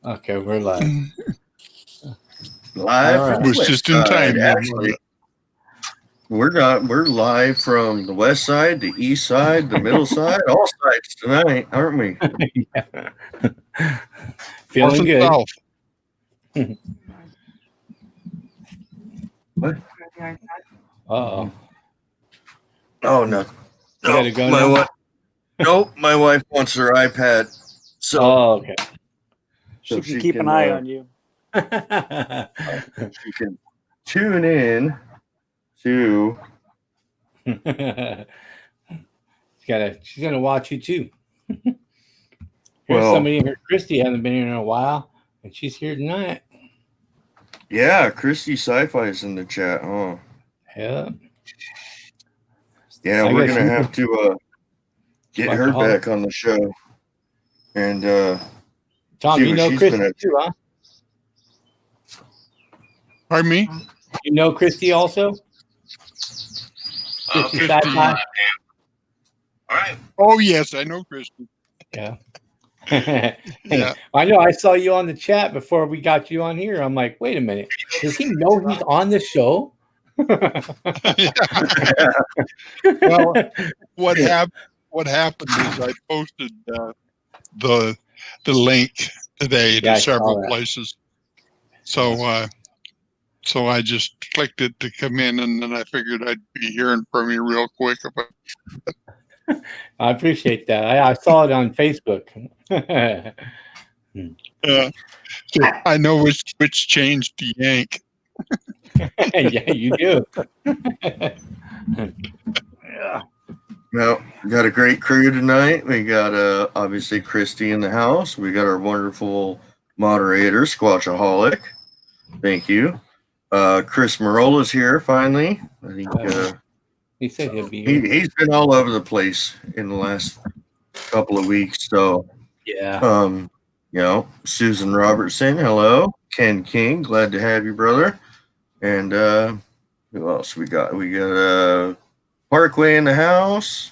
Okay, we're live. Live All right. from Was the west just in side. time. Actually, we're not. We're live from the west side, the east side, the middle side, all sides tonight, aren't we? Yeah. North Feeling and good. south. What? Uh-oh. Oh no, You gotta no, go my now? wife. Nope, my wife wants her iPad, so Oh, okay. She can keep an eye on you. she can tune in to. She's gonna watch you too. Here's Well, somebody here. Christy hasn't been here in a while, and she's here tonight. yeah, Christy Sci-Fi is in the chat. Oh, Yeah. yeah, I we're guess gonna you have to get her Alcoholic. back on the show, and Tom, see you what know she's Christy been up to. too, huh? Pardon me? You know Christy also? Christy Christy. Sci-Fi? All right. Oh, yes, I know Christy. Yeah. Yeah. I know. I saw you on the chat before we got you on here. I'm like, wait a minute. Does he know he's on the show? Well, what happened is I posted the link today to Yeah, I saw several that. places. So I just clicked it to come in, and then I figured I'd be hearing from you real quick about. I appreciate that. I saw it on Facebook. I know which change to yank. Yeah, you do. Yeah. Well, we got a great crew tonight. We got obviously Christy in the house. We got our wonderful moderator, Squatchaholic. Thank you. Chris Morola's here finally. I think He said he'll be here. he's been all over the place in the last couple of weeks. So Yeah. Susan Robertson, hello. Ken King, glad to have you, brother. And who else we got? We got Parkway in the house.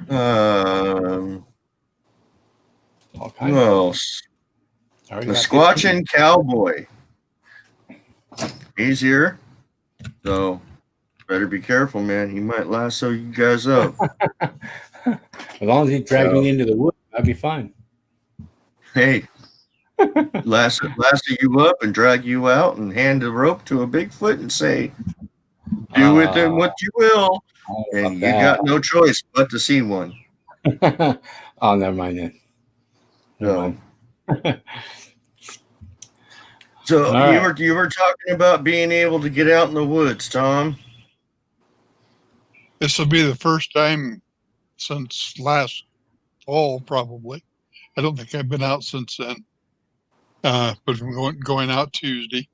All Who kinds. else? Already The got Squatchin' Cowboy. He's here. So better be careful, man. He might lasso you guys up. As long as he drags me into the woods, I'd be fine. Hey, lasso you up and drag you out and hand the rope to a Bigfoot and say, do with them what you will. And you got no choice but to see one. Oh, never mind then. So, so right. you were talking about being able to get out in the woods, Tom. This will be the first time since last fall, probably. I don't think I've been out since then. But I'm going out Tuesday.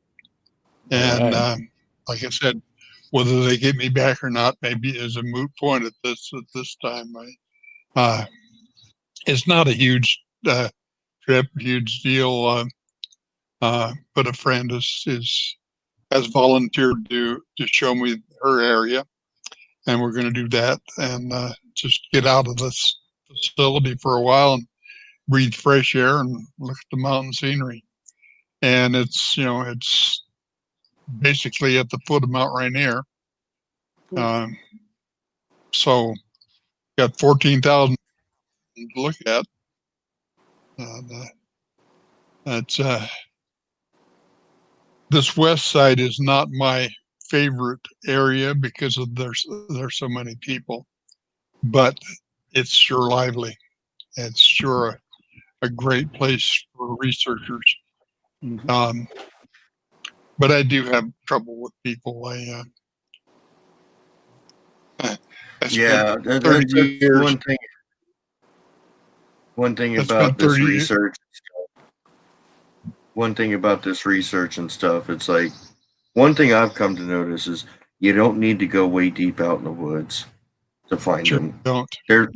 And like I said, whether they get me back or not, maybe is a moot point at this time. It's not a huge trip, huge deal. But a friend has volunteered to show me her area, and we're going to do that and just get out of this facility for a while and breathe fresh air and look at the mountain scenery. And it's basically at the foot of Mount Rainier. So got 14,000 to look at. That's this west side is not my favorite area because of there's so many people, but it's sure lively. It's sure a great place for researchers. Mm-hmm. But I do have trouble with people. I spent 30 years. One thing about this research. One thing about this research and stuff, it's like one thing I've come to notice is you don't need to go way deep out in the woods to find them. Don't. They're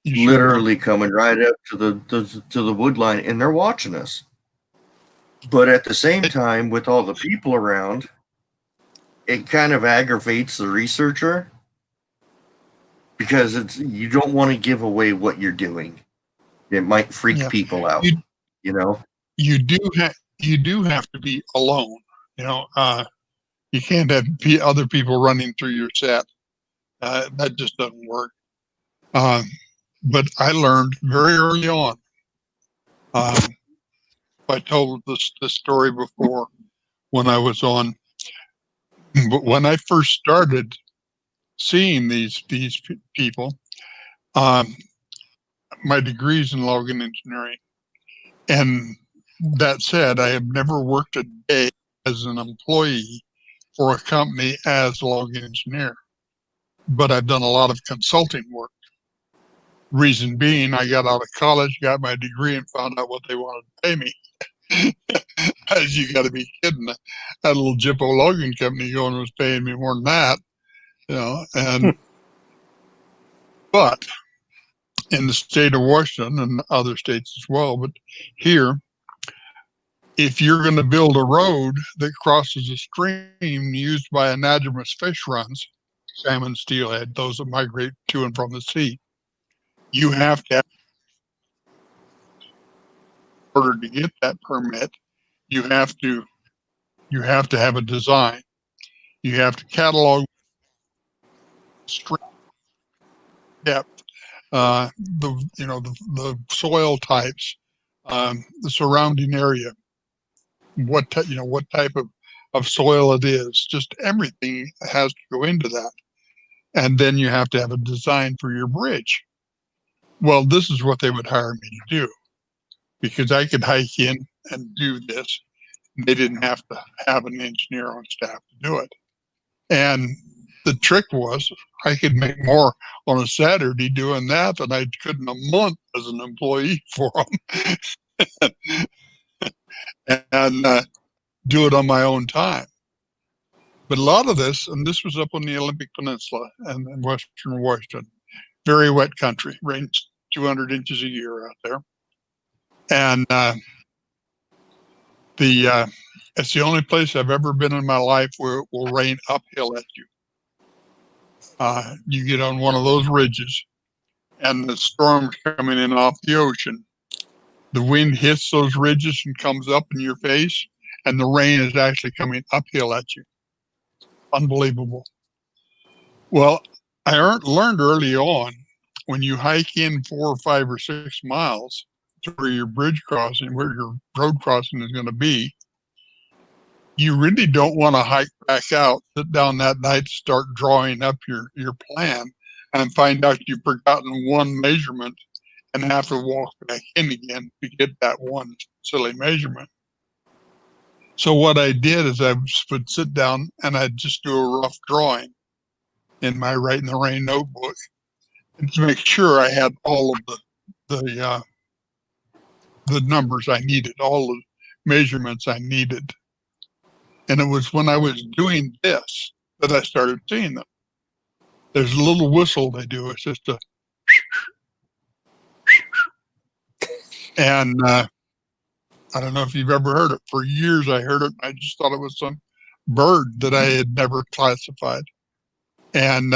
literally coming right up to the wood line and they're watching us. But at the same time, with all the people around, it kind of aggravates the researcher because you don't want to give away what you're doing. It might freak people out, you know? you do have to be alone. You know, you can't have other people running through your set. That just doesn't work. But I learned very early on. I told this story before when I was on, but when I first started seeing these people, my degree's in logging engineering, and that said, I have never worked a day as an employee for a company as a logging engineer, but I've done a lot of consulting work. Reason being, I got out of college, got my degree, and found out what they wanted to pay me. As you got to be kidding! That little Jippo logging company going was paying me more than that, you know. And but in the state of Washington and other states as well, but here, if you're going to build a road that crosses a stream used by anadromous fish runs, salmon, steelhead, those that migrate to and from the sea, you have to, in order to get that permit, you have to have a design. You have to catalog stream depth, the soil types, the surrounding area, what type of soil it is. Just everything has to go into that, and then you have to have a design for your bridge. Well, this is what they would hire me to do, because I could hike in and do this. They didn't have to have an engineer on staff to do it. And the trick was I could make more on a Saturday doing that than I could in a month as an employee for them. and do it on my own time. But a lot of this, and this was up on the Olympic Peninsula and in western Washington, very wet country, rains 200 inches a year out there. And it's the only place I've ever been in my life where it will rain uphill at you. You get on one of those ridges and the storm's coming in off the ocean. The wind hits those ridges and comes up in your face, and the rain is actually coming uphill at you. Unbelievable. Well, I learned early on, when you hike in 4 or 5 or 6 miles to where your bridge crossing, where your road crossing is going to be, you really don't want to hike back out, sit down that night, start drawing up your plan, and find out you've forgotten one measurement and have to walk back in again to get that one silly measurement. So what I did is I would sit down and I'd just do a rough drawing in my Write in the Rain notebook, and to make sure I had all of the numbers I needed, all the measurements I needed. And it was when I was doing this that I started seeing them. There's a little whistle they do. It's just a, and I don't know if you've ever heard it. For years I heard it. I just thought it was some bird that I had never classified. And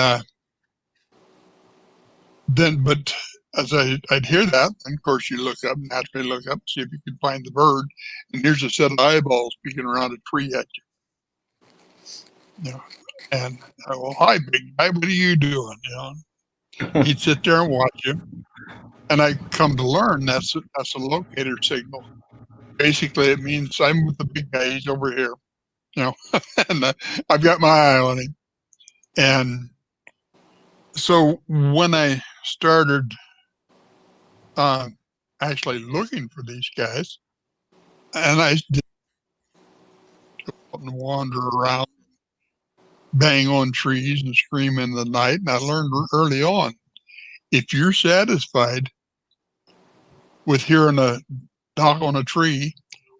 but as I'd hear that, and of course you naturally look up, see if you can find the bird. And here's a set of eyeballs peeking around a tree at you. You know, and well, hi, big guy, what are you doing? You know, he'd sit there and watch you. And I come to learn that's a locator signal. Basically, it means I'm with the big guy. He's over here, you know, and I've got my eye on him. And so when I started actually looking for these guys, and I did wander around, bang on trees and scream in the night, and I learned early on, if you're satisfied with hearing a knock on a tree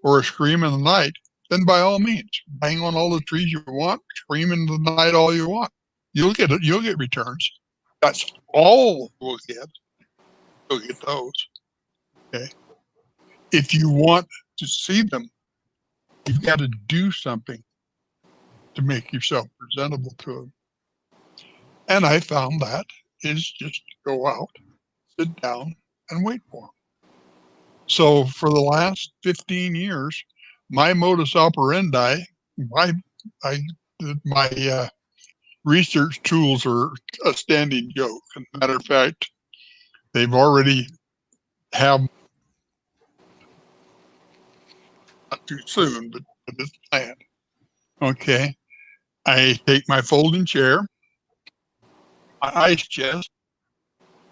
or a scream in the night, then by all means, bang on all the trees you want, scream in the night all you want. You'll get returns. That's all we'll get. You'll get those. Okay. If you want to see them, you've got to do something to make yourself presentable to them. And I found that is just go out, sit down, and wait for them. So for the last 15 years, my modus operandi, my research tools are a standing joke. As a matter of fact, they've already have, not too soon, but it's planned. Okay. I take my folding chair, my ice chest,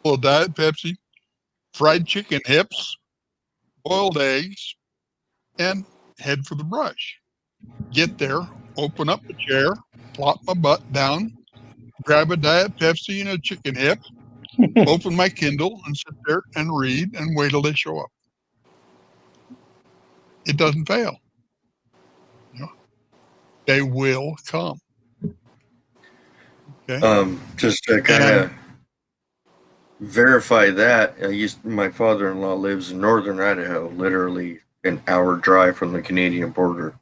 full of Diet Pepsi, fried chicken hips, boiled eggs, and head for the brush. Get there, open up the chair, plop my butt down, grab a Diet Pepsi and a chicken hip, open my Kindle and sit there and read and wait till they show up. It doesn't fail. You know, they will come. Okay. Just to kind of verify that, my father-in-law lives in northern Idaho, literally an hour drive from the Canadian border.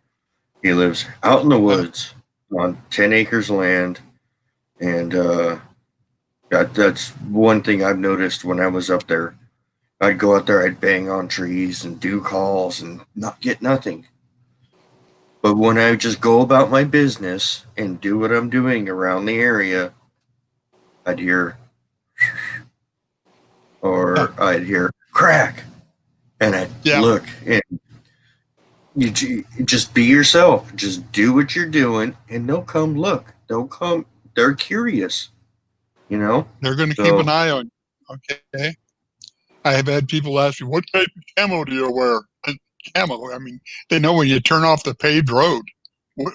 He lives out in the woods on 10 acres of land, and that's one thing I've noticed when I was up there. I'd go out there, I'd bang on trees and do calls and not get nothing. But when I just go about my business and do what I'm doing around the area, I'd hear, or I'd hear crack, and I'd look, and you just be yourself. Just do what you're doing, and they'll come look. They'll come. They're curious, you know? They're going to keep an eye on you, okay? I have had people ask me, what type of camo do you wear? And camo, I mean, they know when you turn off the paved road. What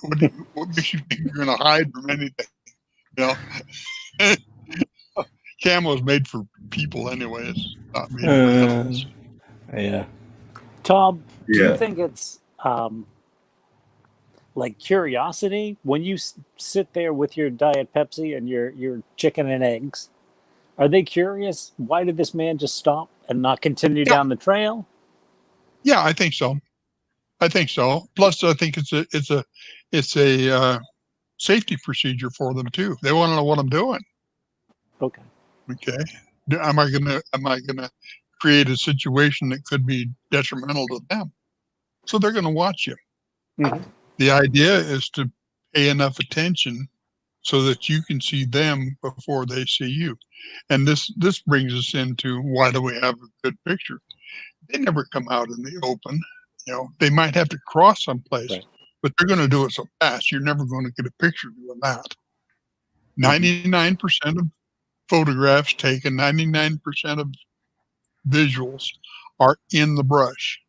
makes you think you're going to hide from anything? You know? Camo is made for people anyway. It's not made for animals. Yeah. Tom, do you think it's like curiosity when you sit there with your Diet Pepsi and your chicken and eggs? Are they curious? Why did this man just stop and not continue down the trail? Yeah, I think so. Plus, I think it's a safety procedure for them too. They want to know what I'm doing. Okay. Am I gonna create a situation that could be detrimental to them? So they're gonna watch you. Mm-hmm. The idea is to pay enough attention so that you can see them before they see you. And this brings us into, why do we have a good picture? They never come out in the open. You know, they might have to cross someplace, but they're going to do it so fast, you're never going to get a picture doing that. 99% of photographs taken, 99% of visuals are in the brush.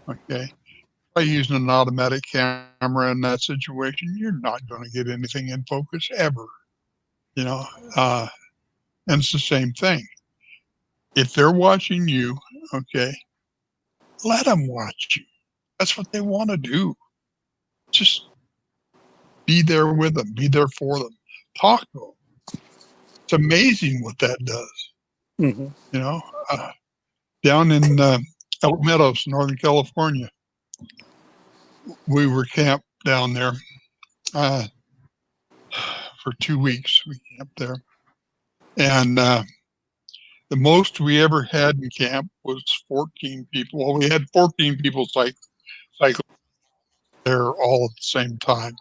Okay. By using an automatic camera in that situation, you're not going to get anything in focus ever. You know, and it's the same thing. If they're watching you, okay, let them watch you. That's what they want to do. Just be there with them, be there for them, talk to them. It's amazing what that does. Mm-hmm. You know, down in Elk Meadows, Northern California, we were camped down there for 2 weeks. We camped there, and the most we ever had in camp was 14 people. Well, we had 14 people cycle there all at the same time,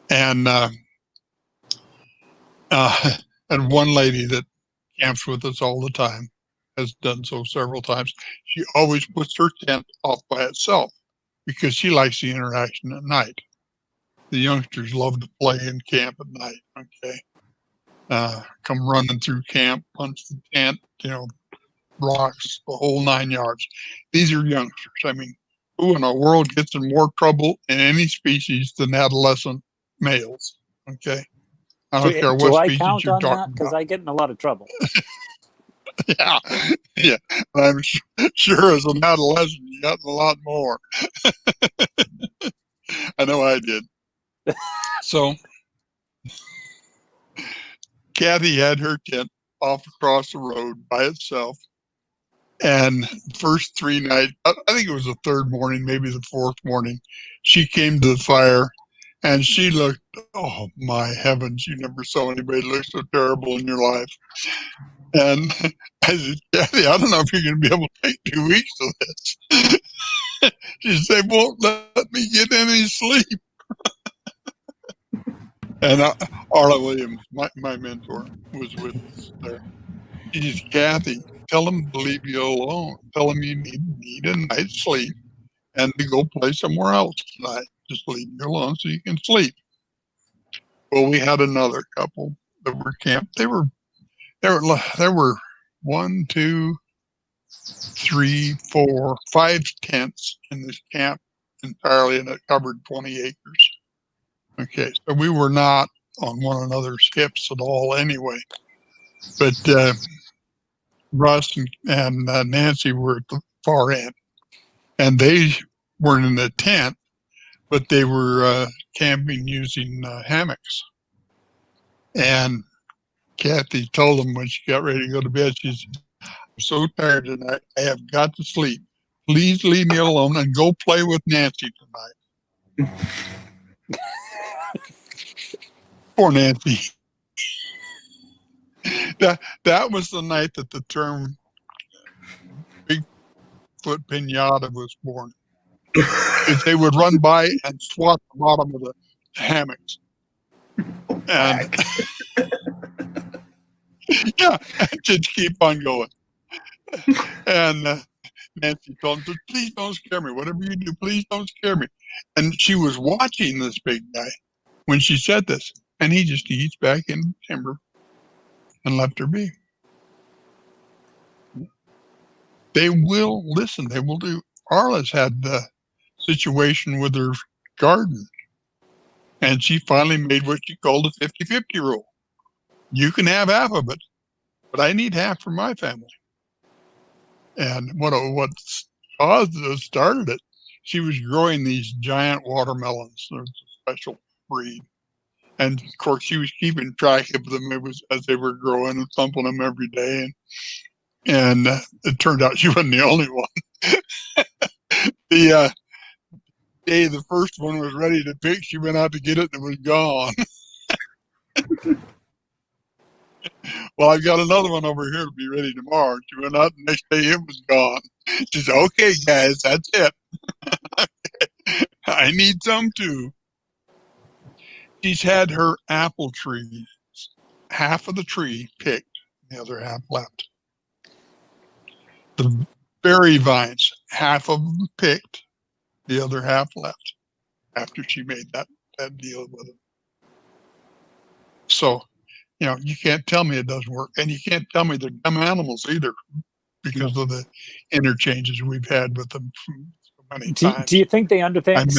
and and one lady that camps with us all the time, has done so several times. She always puts her tent off by itself because she likes the interaction at night. The youngsters love to play in camp at night. Okay, come running through camp, punch the tent, you know, rocks, the whole 9 yards. These are youngsters. I mean, who in the world gets in more trouble in any species than adolescent males? Okay, I don't care what species you're talking about. Because I get in a lot of trouble. Yeah. I'm sure as an adolescent, you got a lot more. I know I did. So, Kathy had her tent off across the road by itself. And first 3 nights, I think it was the third morning, maybe the fourth morning, she came to the fire and she looked, oh my heavens, you never saw anybody look so terrible in your life. And I said, Kathy, I don't know if you're going to be able to take 2 weeks of this. She said, they won't let me get any sleep. And Arla Williams, my mentor, was with us there. She said, Kathy, tell them to leave you alone. Tell them you need a night's sleep and to go play somewhere else tonight. Just leave you alone so you can sleep. Well, we had another couple that were camped. There were 1, 2, 3, 4, 5 tents in this camp entirely, and it covered 20 acres. Okay, so we were not on one another's hips at all anyway. But Russ and Nancy were at the far end, and they weren't in the tent, but they were camping using hammocks. And Kathy told them when she got ready to go to bed, she said, I'm so tired tonight. I have got to sleep. Please leave me alone and go play with Nancy tonight. Poor Nancy. That was the night that the term Bigfoot pinata was born. Because they would run by and swat the bottom of the hammocks. And yeah, just keep on going. And Nancy told him, please don't scare me. Whatever you do, please don't scare me. And she was watching this big guy when she said this. And he just eased back in the timber and left her be. They will listen. They will do. Arla's had the situation with her garden. And she finally made what she called a 50-50 rule. You can have half of it, but I need half for my family. And what caused it, started it, she was growing these giant watermelons. There's a special breed. And of course, she was keeping track of them as they were growing and thumping them every day. And it turned out she wasn't the only one. The day the first one was ready to pick, she went out to get it and it was gone. Well, I've got another one over here to be ready tomorrow. She went out the next day, it was gone. She said, okay, guys, that's it. I need some too. She's had her apple trees, half of the tree picked, the other half left. The berry vines, half of them picked, the other half left after she made that deal with them. So, you can't tell me it doesn't work. And you can't tell me they're dumb animals either because of the interchanges we've had with them so many times. Do you think they understand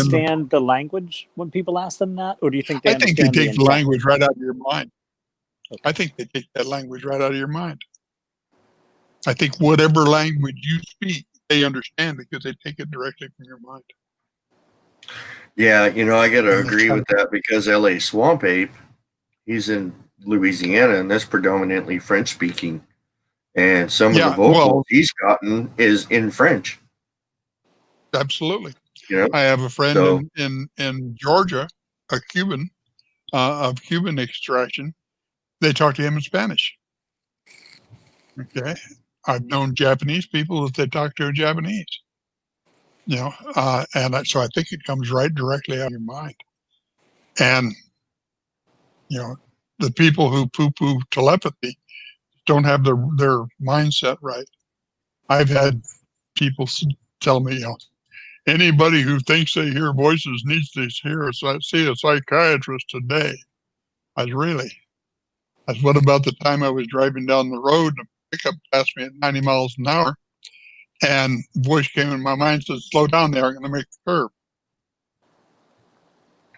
the language when people ask them that? Or do you think they understand I think they take the language right out of your mind. Okay. I think they take that language right out of your mind. I think whatever language you speak, they understand because they take it directly from your mind. Yeah, I got to agree with that because LA Swamp Ape, he's in Louisiana, and that's predominantly French speaking. And some of the vocals he's gotten is in French. Absolutely. I have a friend in Georgia, a Cuban, of Cuban extraction. They talk to him in Spanish. Okay. I've known Japanese people that they talk to in Japanese. And so I think it comes right directly out of your mind. And, the people who poo-poo telepathy don't have their mindset right. I've had people tell me, anybody who thinks they hear voices needs to see a psychiatrist today. What about the time I was driving down the road and a pickup passed me at 90 miles an hour and a voice came in my mind and said, slow down there, I'm going to make the curve.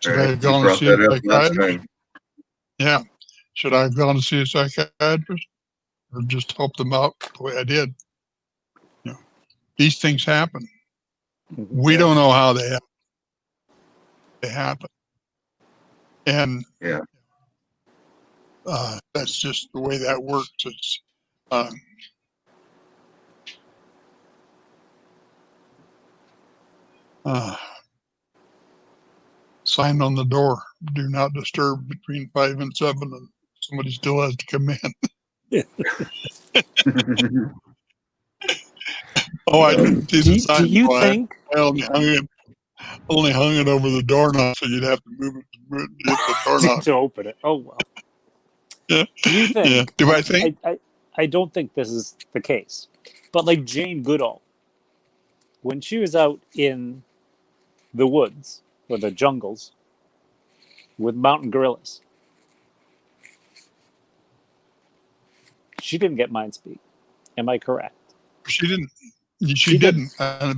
Should I have gone to see a psychiatrist? Yeah. Should I have gone to see a psychiatrist or just help them out the way I did? These things happen. We don't know how they happen. They happen. And that's just the way that works. It's sign on the door, do not disturb between 5 and 7, and somebody still has to come in. Oh, I didn't see the sign. Do you so think? I only hung it over the doorknob, so you'd have to move it to hit the doorknob. To open it? Oh well. Yeah. Do you think? Yeah. Do I think? I don't think this is the case, but like Jane Goodall, when she was out in the woods or the jungles with mountain gorillas, she didn't get mind speak. Am I correct? She didn't. She didn't,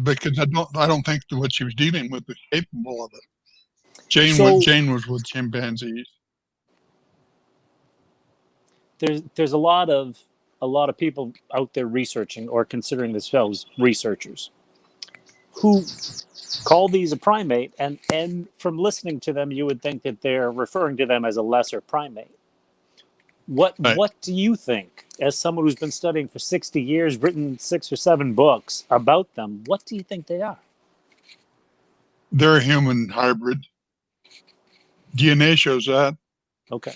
because I don't think that what she was dealing with was capable of it. Jane was with chimpanzees. There's a lot of people out there researching or considering themselves researchers who call these a primate, and from listening to them, you would think that they're referring to them as a lesser primate. What do you think, as someone who's been studying for 60 years, written 6 or 7 books about them, what do you think they are? They're a human hybrid. DNA shows that. Okay.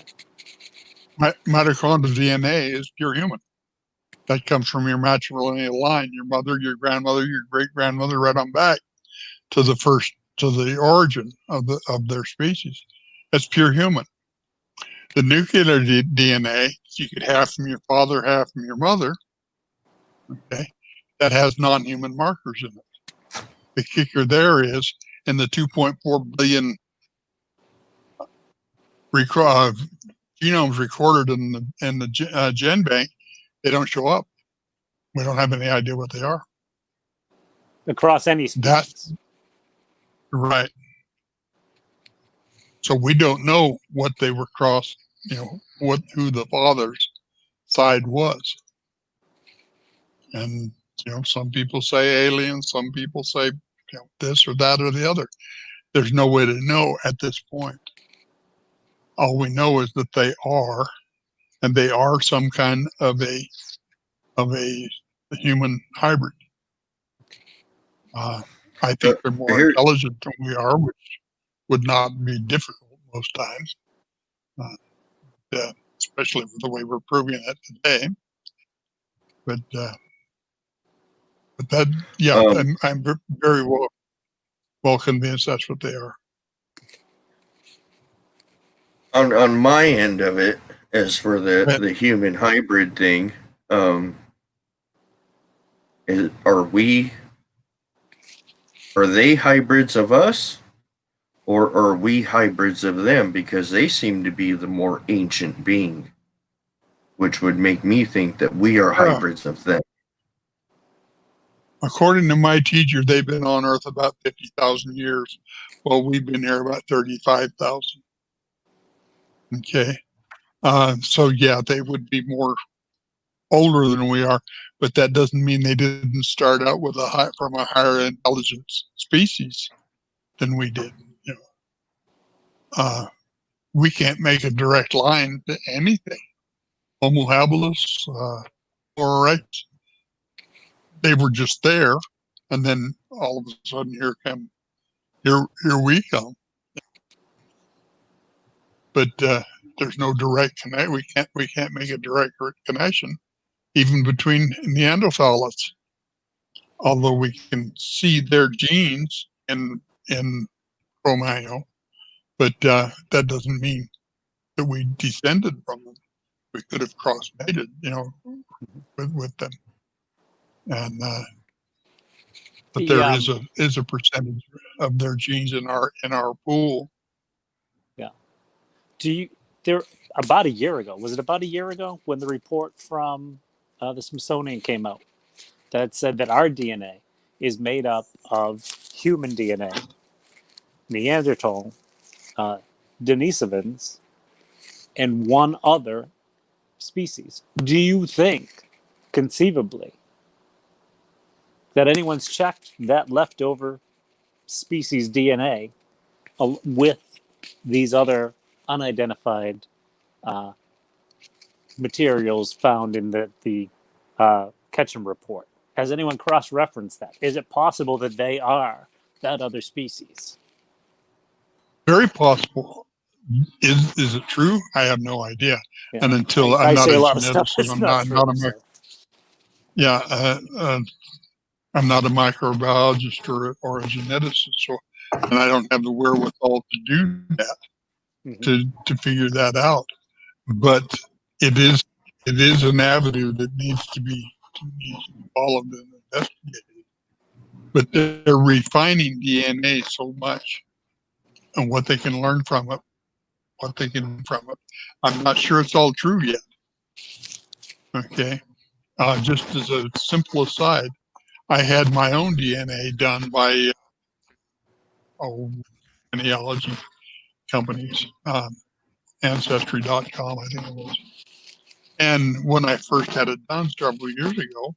Mitochondrial DNA is pure human. That comes from your matrilineal line, your mother, your grandmother, your great grandmother, right on back to the origin of their species. That's pure human. The nuclear DNA you could have from your father, half from your mother. Okay, that has non-human markers in it. The kicker there is in the 2.4 billion genomes recorded in the gen bank, they don't show up. We don't have any idea what they are. Across any species. That's right. So we don't know what they were crossed, who the father's side was. And, some people say aliens, some people say, this or that or the other. There's no way to know at this point. All we know is that they are some kind of a human hybrid. I think they're more intelligent than we are, which would not be difficult most times, especially with the way we're proving it today. But that, I'm very well convinced that's what they are. On my end of it, as for the human hybrid thing, are they hybrids of us, or are we hybrids of them? Because they seem to be the more ancient being, which would make me think that we are hybrids of them. According to my teacher, they've been on Earth about 50,000 years. Well, we've been here about 35,000. Okay. So yeah, they would be more older than we are, but that doesn't mean they didn't start out with from a higher intelligence species than we did. We can't make a direct line to anything. Homo habilis, Homo erectus, they were just there, and then all of a sudden here we come. But there's no direct connection. We can't make a direct connection, even between Neanderthals. Although we can see their genes in Cro-Magnon, but that doesn't mean that we descended from them. We could have cross-mated, with them. And but there is a percentage of their genes in our pool. Yeah. About a year ago, was it about a year ago when the report from the Smithsonian came out that said that our DNA is made up of human DNA, Neanderthal, Denisovans, and one other species. Do you think, conceivably, that anyone's checked that leftover species DNA with these other unidentified materials found in the Ketchum report? Has anyone cross-referenced that? Is it possible that they are that other species? Very possible. Is it true? I have no idea. Yeah. And until I I'm not say a a lot of stuff geneticist, that's I'm not not true. a Yeah, I'm not a microbiologist or a geneticist, so, and I don't have the wherewithal to do that, to figure that out. But it is an avenue that needs to be followed and investigated. But they're refining DNA so much and what they can learn from it, I'm not sure it's all true yet. Okay. Just as a simple aside, I had my own DNA done by genealogy companies, Ancestry.com, I think it was. And when I first had it done several years ago,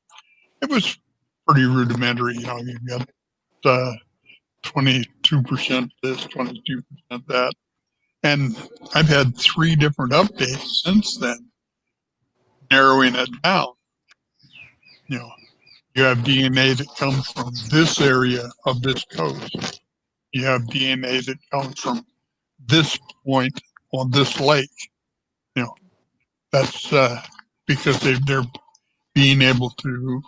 it was pretty rudimentary. You know, you got 22% this, 22% that. And I've had 3 different updates since then, narrowing it down. You know, you have DNA that comes from this area of this coast. You have DNA that comes from this point on this lake. You know, that's because they're being able to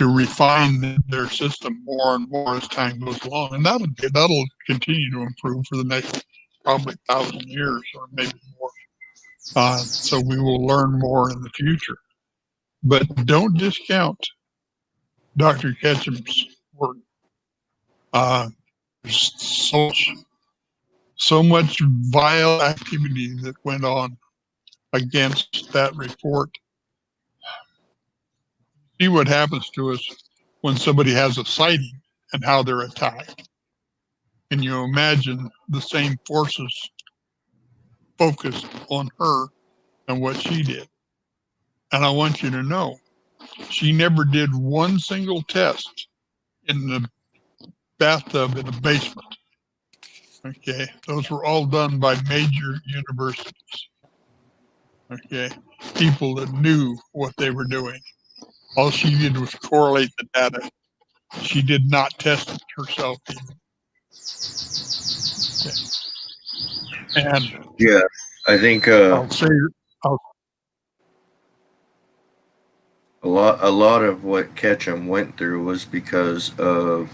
refine their system more and more as time goes along, and that'll continue to improve for the next probably 1,000 years or maybe more. So we will learn more in the future, but don't discount Dr. Ketchum's work. There's so much vile activity that went on against that report. See what happens to us when somebody has a sighting and how they're attacked. Can you imagine the same forces focused on her and what she did? And I want you to know, she never did one single test in the bathtub in the basement. Okay, those were all done by major universities. Okay, people that knew what they were doing. All she did was correlate the data. She did not test it herself even. Okay. And Yeah, I think I'll say, a lot of what Ketchum went through was because of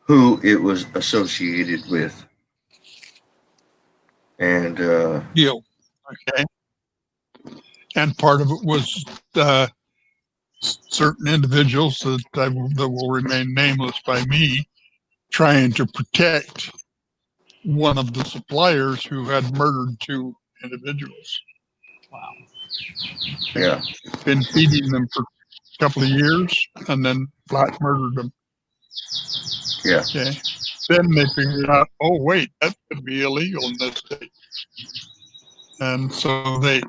who it was associated with. And deal. Okay. And part of it was certain individuals that will remain nameless by me trying to protect one of the suppliers who had murdered 2 individuals. Wow. yeah, Been feeding them for a couple of years and then flat murdered them. yeah, Okay. Then they figured out, oh, wait, that could be illegal in this state. And so they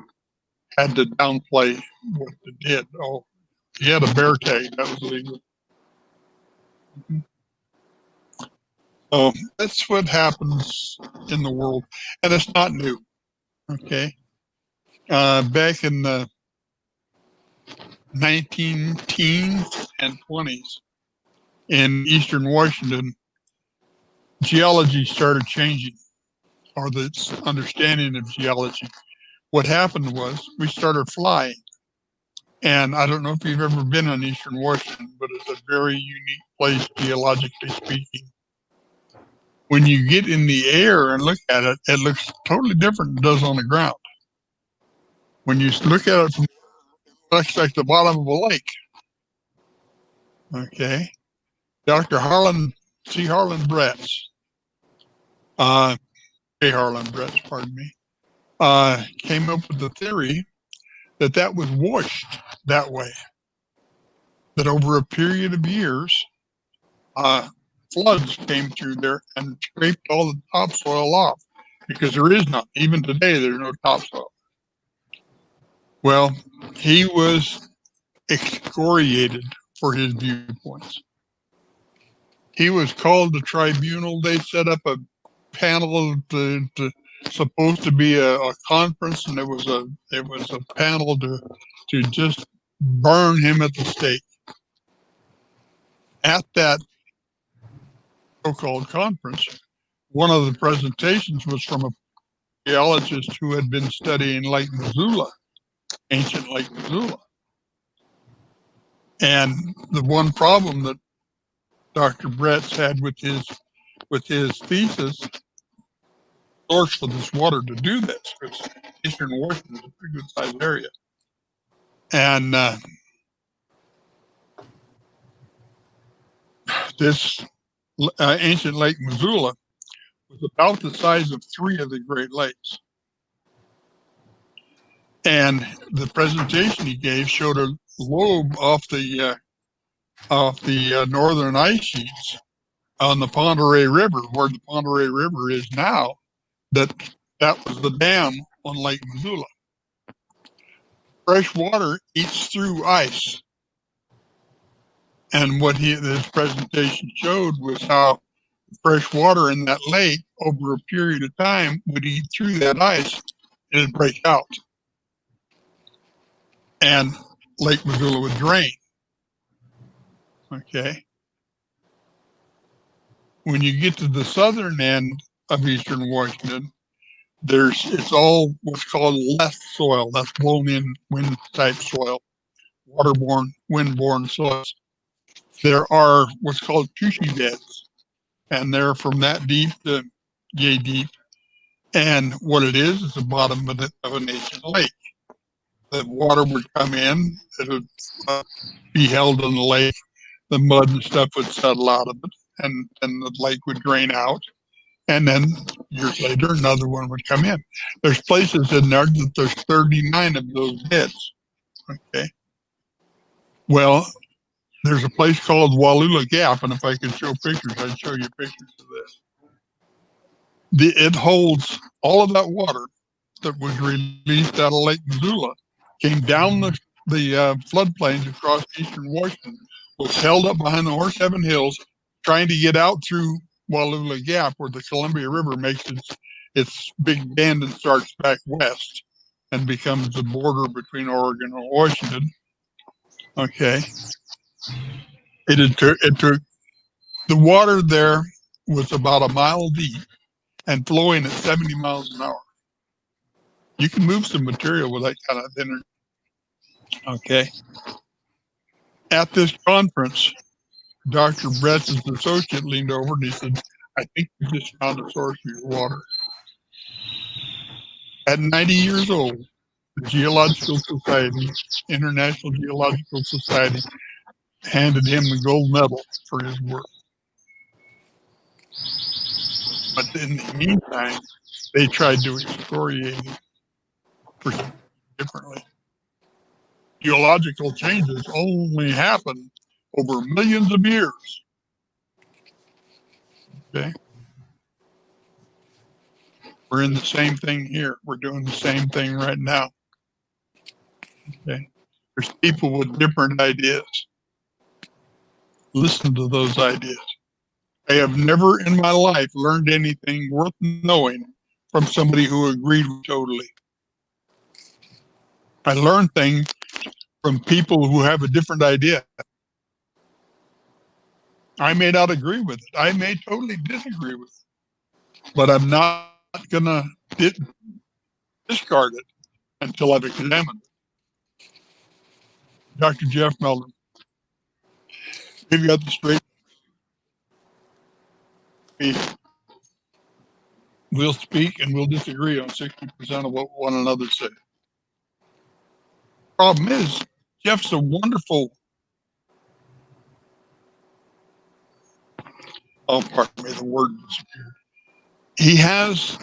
had to downplay what they did. Oh, he had a bear tag, that was illegal. So that's what happens in the world. And it's not new. Okay. Back in the 19 teens and 20s in Eastern Washington, geology started changing, or the understanding of geology. What happened was we started flying. And I don't know if you've ever been in Eastern Washington, but it's a very unique place geologically speaking. When you get in the air and look at it, it looks totally different than it does on the ground. When you look at it from, it looks like the bottom of a lake. Okay. Dr. Harlan, C. Harlan Bretz, A. Harlan Bretz, pardon me, came up with the theory that was washed that way. That over a period of years, floods came through there and scraped all the topsoil off because there is none. Even today, there's no topsoil. Well, he was excoriated for his viewpoints. He was called to tribunal. They set up a panel to supposed to be a conference, and it was a panel to just burn him at the stake. At that so-called conference, one of the presentations was from a geologist who had been studying Lake Missoula. ancient Lake Missoula. And the one problem that Dr. Bretz had with his thesis, source for this water to do this, because Eastern Washington is a pretty good sized area. And this ancient Lake Missoula was about the size of 3 of the Great Lakes. And the presentation he gave showed a lobe off the northern ice sheets on the Ponderay River, where the Ponderay River is now. That was the dam on Lake Missoula. Fresh water eats through ice, and what this presentation showed was how fresh water in that lake over a period of time would eat through that ice and it'd break out, and Lake Missoula would drain. Okay. When you get to the southern end of Eastern Washington, it's all what's called left soil. That's blown in wind type soil, waterborne, windborne soils. There are what's called tushy beds, and they're from that deep to yay deep. And what it is the bottom of an ancient lake. The water would come in, it would be held in the lake, the mud and stuff would settle out of it, and the lake would drain out. And then years later, another one would come in. There's places in there that there's 39 of those beds. Okay. Well, there's a place called Wallula Gap, and if I could show pictures, I'd show you pictures of this. It holds all of that water that was released out of Lake Missoula, came down the floodplains across Eastern Washington, was held up behind the Horse Heaven Hills, trying to get out through Wallula Gap, where the Columbia River makes its big bend and starts back west and becomes the border between Oregon and Washington. Okay. It took the water there was about a mile deep and flowing at 70 miles an hour. You can move some material with that kind of energy. Okay. At this conference, Dr. Bretz's associate leaned over and he said, I think we just found a source for your water. At 90 years old, the Geological Society, International Geological Society, handed him the gold medal for his work. But in the meantime, they tried to excoriate it differently. Geological changes only happen over millions of years. Okay. We're in the same thing here. We're doing the same thing right now. Okay. There's people with different ideas. Listen to those ideas. I have never in my life learned anything worth knowing from somebody who agreed totally. I learned things from people who have a different idea. I may not agree with it. I may totally disagree with it. But I'm not going to discard it until I've examined it. Dr. Jeff Melton, we've got the straight. We'll speak and we'll disagree on 60% of what one another say. Problem is, Jeff's a wonderful, pardon me, the word disappeared. He has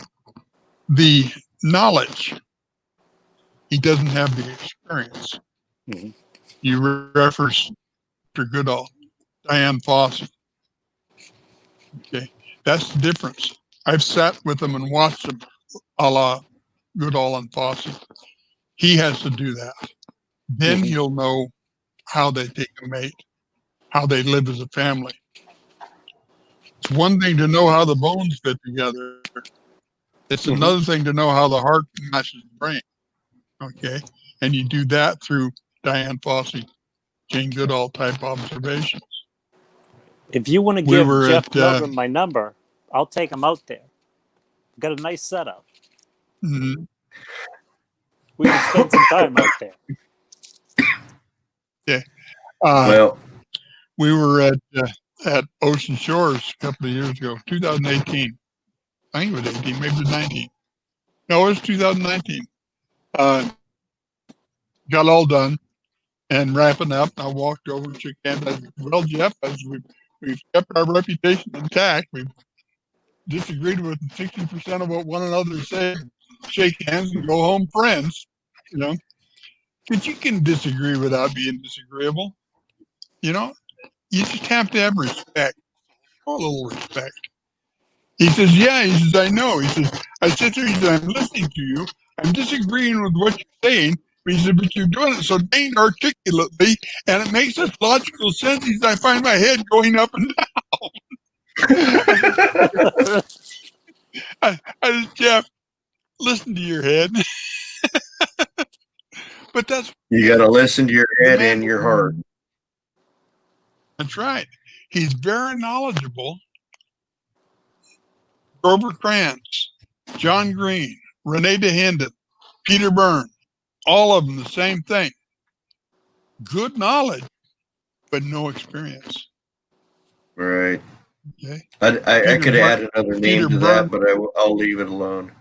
the knowledge. He doesn't have the experience. Mm-hmm. You reference Dr. Goodall, Diane Fossey. Okay, that's the difference. I've sat with them and watched them, a la Goodall and Fossey. He has to do that. Then you'll know how they take a mate, how they live as a family. It's one thing to know how the bones fit together. It's another thing to know how the heart matches the brain. Okay, and you do that through Diane Fossey, Jane Goodall type observations. If you want to give Jeff Milgram my number, I'll take him out there. I've got a nice setup. Mm-hmm. we could spend some time out there. Yeah. Well, We were at Ocean Shores a couple of years ago, 2018. I think it was 18, maybe it was 19. No, it was 2019. Got all done and wrapping up. I walked over and shook hands. I said, well, Jeff, as we've kept our reputation intact, we've disagreed with 60% of what one another said. Shake hands and go home friends, you know. But you can disagree without being disagreeable, you know. You just have to have respect, a little respect. He says, yeah, he says, I know. He says, I sit there, he says, I'm listening to you. I'm disagreeing with what you're saying. But he said, but you're doing it so dang articulately, and it makes such logical sense. He says, I find my head going up and down. I said, Jeff, listen to your head. But that's you got to listen to your head man- and your heart. That's right. He's very knowledgeable. Grover Krantz, John Green, Renee DeHenden, Peter Byrne, all of them the same thing. Good knowledge, but no experience. Right. Okay. I could add another name Peter to Byrne. that, but I'll leave it alone.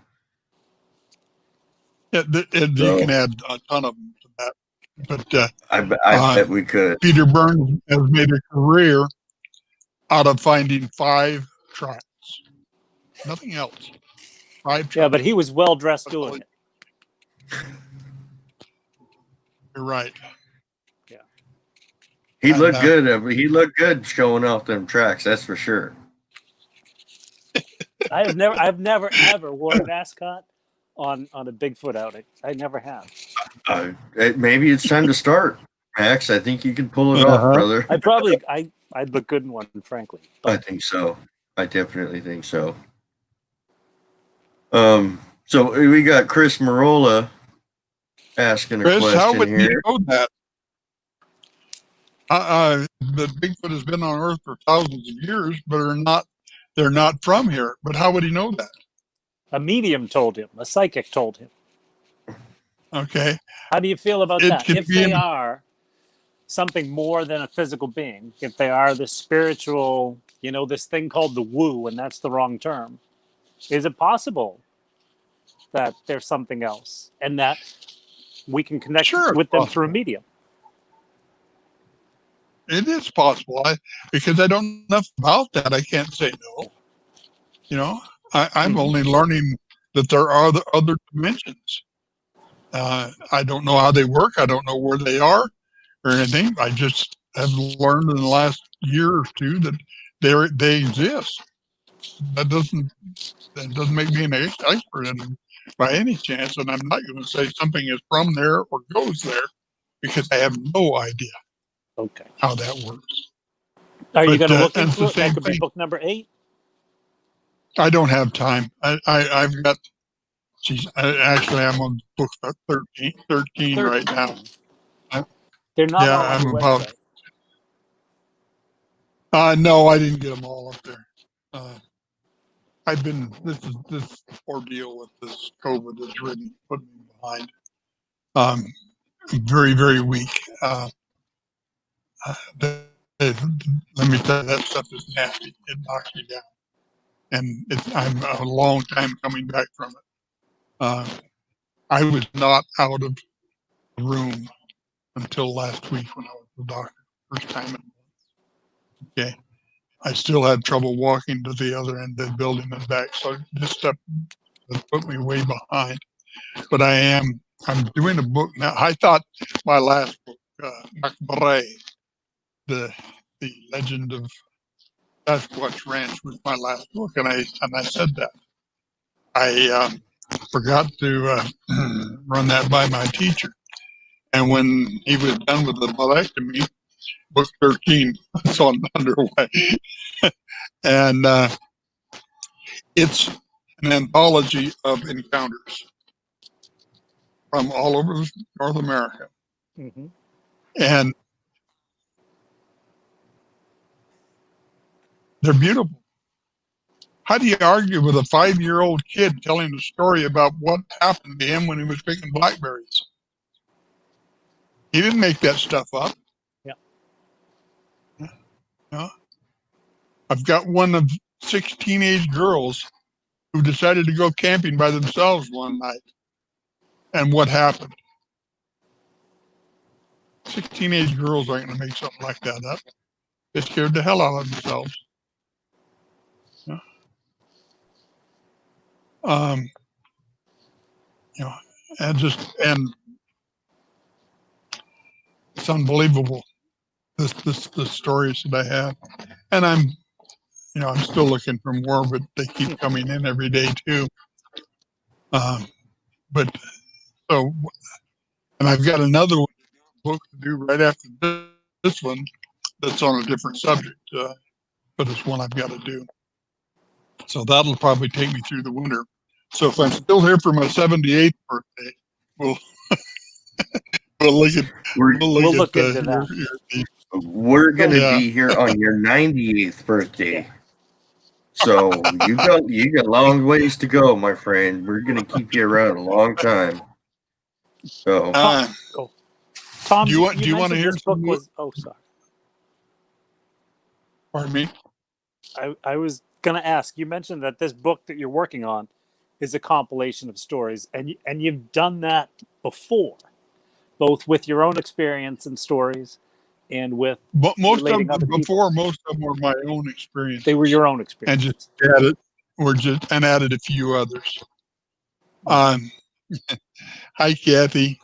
Yeah, you can add a ton of them to that. But I bet we could. Peter Byrne has made a career out of finding 5 tribes. Nothing else. 5 tribes. Yeah, but he was well dressed doing it. You're right. Yeah. He looked good. He looked good showing off them tracks. That's for sure. I've never ever worn an ascot on a Bigfoot outing. I never have. Maybe it's time to start, Max. I think you can pull it off, brother. I'd look good in one, frankly. I think so. I definitely think so. So we got Chris Marola asking a question how would here. you know that? The Bigfoot has been on Earth for thousands of years, but they're not from here. But how would he know that? A medium told him. A psychic told him. Okay. How do you feel about It that? could If be they are something more than a physical being, if they are the spiritual, this thing called the woo, and that's the wrong term, is it possible that there's something else and that we can connect with them through a medium? It is possible. Because I don't know enough about that, I can't say no. I'm only learning that there are other dimensions. I don't know how they work. I don't know where they are or anything. I just have learned in the last year or two that they exist. That doesn't make me an expert in them by any chance. And I'm not going to say something is from there or goes there because I have no idea how that works. Are you going to look into it? That could be book number 8. I don't have time. I've got. Actually, I'm on book 13 right now. They're not all on the website. No, I didn't get them all up there. This ordeal with this COVID has really put me behind. I'm very, very weak. Let me tell you, that stuff is nasty. It knocks you down. And I'm a long time coming back from it. I was not out of the room until last week when I was the doctor, first time in months. Okay. I still had trouble walking to the other end of the building and back. So this stuff has put me way behind. But I'm doing a book now. I thought my last book, Makbare, the legend of Sasquatch Ranch, was my last book, and I said that. I forgot to run that by my teacher. And when he was done with the molectomy, book 13 was underway. And it's an anthology of encounters from all over North America. Mm-hmm. And they're beautiful. How do you argue with a 5-year-old kid telling a story about what happened to him when he was picking blackberries? He didn't make that stuff up. Yeah. No. I've got one of 6 teenage girls who decided to go camping by themselves one night. And what happened? 6 teenage girls aren't going to make something like that up. They scared the hell out of themselves. Yeah. You know, and it's unbelievable. The stories that I have, and I'm still looking for more, but they keep coming in every day too. But so, and I've got another book to do right after this one that's on a different subject, but it's one I've got to do. So that'll probably take me through the winter. So if I'm still here for my 78th birthday, we'll look at We'll look into that. We're gonna be here on your 98th birthday. Yeah. So you got long ways to go, my friend. We're gonna keep you around a long time. So Thom, do you want to hear this book was? Oh, sorry. Pardon me. I was gonna ask. You mentioned that this book that you're working on is a compilation of stories, and you've done that before, both with your own experience and stories, and with most of them before. Most of them were my own experience. They were your own experience, and just added a few others. Hi, Kathy.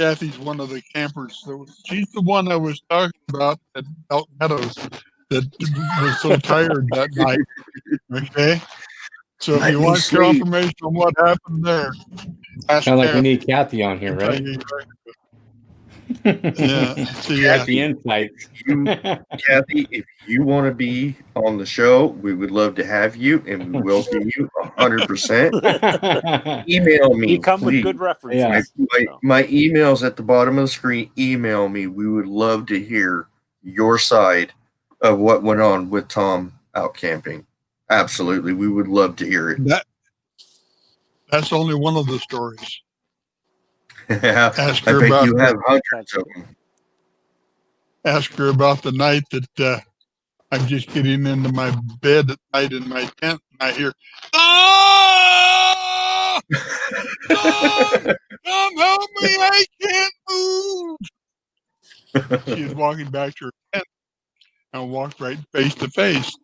Kathy's one of the campers. She's the one I was talking about at Elk Meadows that was so tired that night. Okay, so if you want confirmation on what happened there, ask Sound like Kathy. we need Kathy on here, right? Yeah. See, Kathy insights. Kathy, if you want to be on the show, we would love to have you, and we will give you 100%. Email me. You come please. with good references. Yeah. My email's at the bottom of the screen. Email me. We would love to hear your side of what went on with Thom out camping. Absolutely, we would love to hear it. That's only one of the stories. I bet you have hundreds of them. Ask her about the night that I'm just getting into my bed at night in my tent, and I hear, "Ah! Thom, help me! I can't move." She was walking back to her tent and walked right face to face.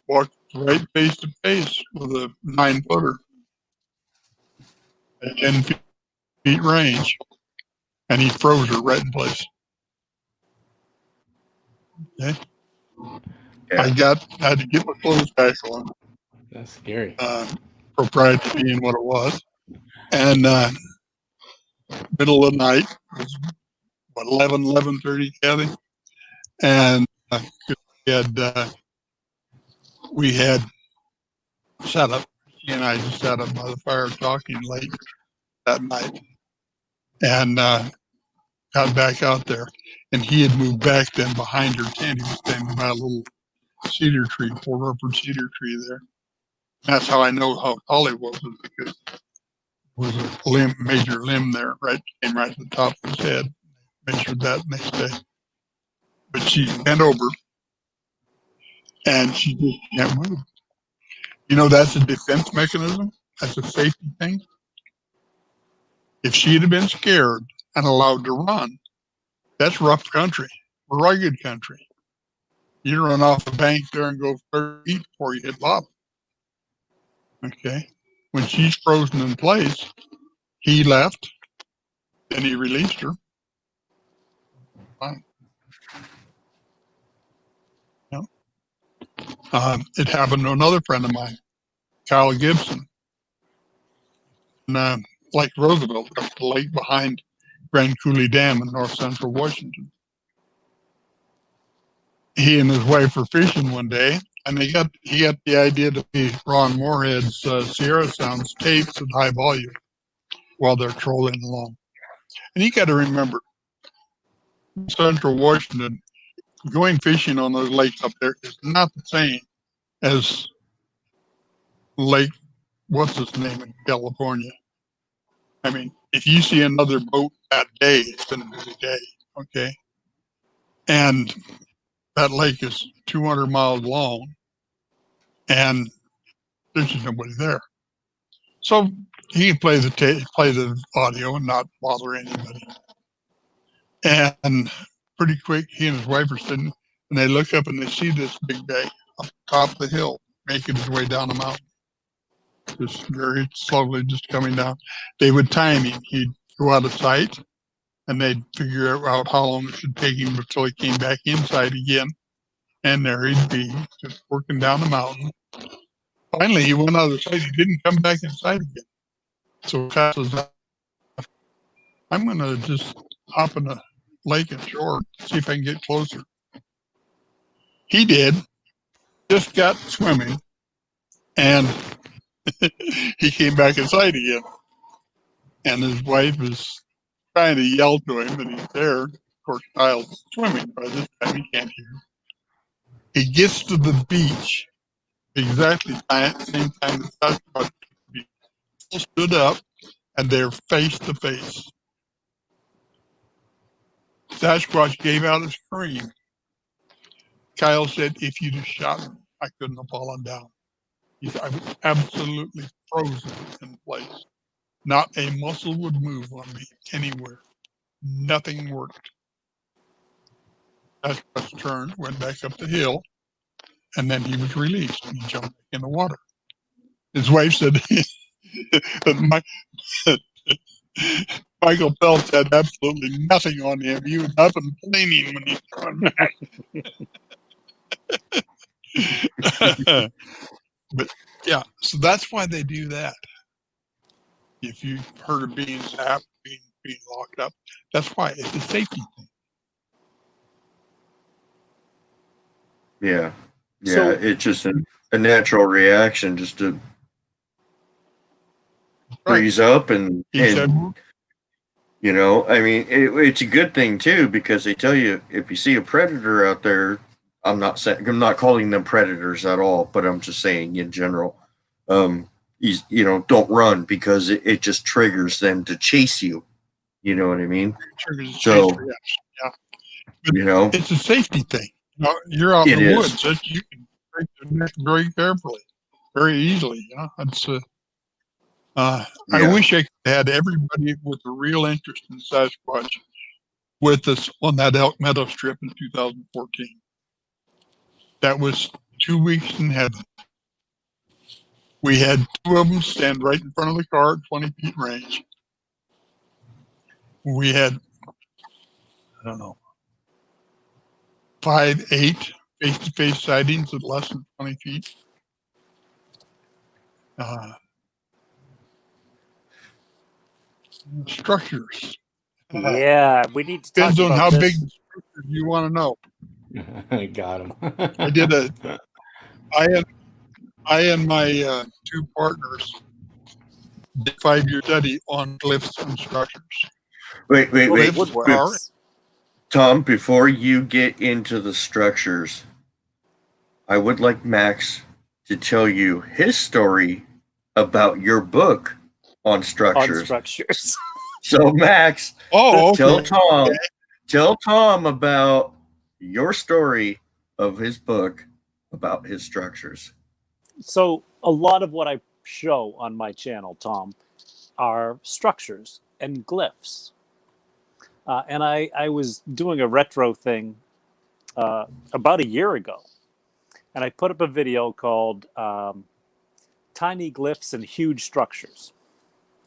Walked right face to face with a 9-footer at 10 feet range, and he froze her right in place. Okay. Yeah. I had to get my clothes back on. That's scary. Propriety being what it was. And middle of the night, it was what, 11:30, Kathy? And we had sat up, she and I just sat up by the fire talking late that night, and got back out there. And he had moved back then behind her tent. He was standing by a little cedar tree, 4-foot cedar tree there. That's how I know how tall he was because there was a major limb there, came right to the top of his head. Measured that next day. But she bent over and she just can't move. You know, that's a defense mechanism. That's a safety thing. If she'd have been scared and allowed to run, that's rough country, rugged country. You run off the bank there and go 30 feet before you hit bottom. Okay. When she's frozen in place, he left, then he released her. Fine. Yeah. It happened to another friend of mine, Kyle Gibson. And Lake Roosevelt, up the lake behind Grand Coulee Dam in north central Washington. He and his wife were fishing one day, and he got the idea to be Ron Moorhead's Sierra Sounds tapes at high volume while they're trolling along. And you got to remember, central Washington, going fishing on those lakes up there is not the same as Lake, what's its name in California. I mean, if you see another boat that day, it's been a busy day, okay? And that lake is 200 miles long, and there's just nobody there. So he can play the audio and not bother anybody. And pretty quick, he and his wife are sitting, and they look up and they see this big guy up top of the hill making his way down the mountain. Just very slowly, just coming down. They would time him. He'd go out of sight, and they'd figure out how long it should take him until he came back inside again. And there he'd be, just working down the mountain. Finally, he went out of sight. He didn't come back inside again. So Kyle says, I'm going to just hop in the lake and shore, see if I can get closer. He did. Just got swimming, and he came back inside again. And his wife is trying to yell to him that he's there. Of course, Kyle's swimming by this time. He can't hear. He gets to the beach exactly same time the Sasquatch stood up, and they're face to face. Sasquatch gave out a scream. Kyle said, if you'd have shot him, I couldn't have fallen down. I was absolutely frozen in place. Not a muscle would move on me anywhere. Nothing worked. Sasquatch turned, went back up the hill, and then he was released and he jumped back in the water. His wife said Michael Phelps had absolutely nothing on him. He was up and complaining when he came back. But yeah, so that's why they do that. If you've heard of being zapped, being locked up, that's why it's a safety thing. Yeah. Yeah, So- it's just a natural reaction just to freeze up and you know, I mean, it's a good thing too, because they tell you if you see a predator out there, I'm not calling them predators at all, but I'm just saying in general, don't run, because it just triggers them to chase you. You know what I mean? So, yeah. You know, it's a safety thing. You're out in the woods. So you can break the neck very carefully, very easily. You know, it's I wish I had everybody with a real interest in Sasquatch with us on that Elk Meadows trip in 2014. That was 2 weeks in heaven. We had two of them stand right in front of the car at 20 feet range. We had, 5, 8 face-to-face sightings at less than 20 feet. Structures. Yeah, we need to talk Depends on about how this. big the structure you want to know. I got him. I and my 2 partners did 5-year study on glyphs and structures. Wait. Woodworks. Tom, before you get into the structures, I would like Max to tell you his story about your book on structures. So Max, tell Tom about your story of his book about his structures. So a lot of what I show on my channel, Tom, are structures and glyphs. And I was doing a retro thing about a year ago. And I put up a video called Tiny Glyphs and Huge Structures.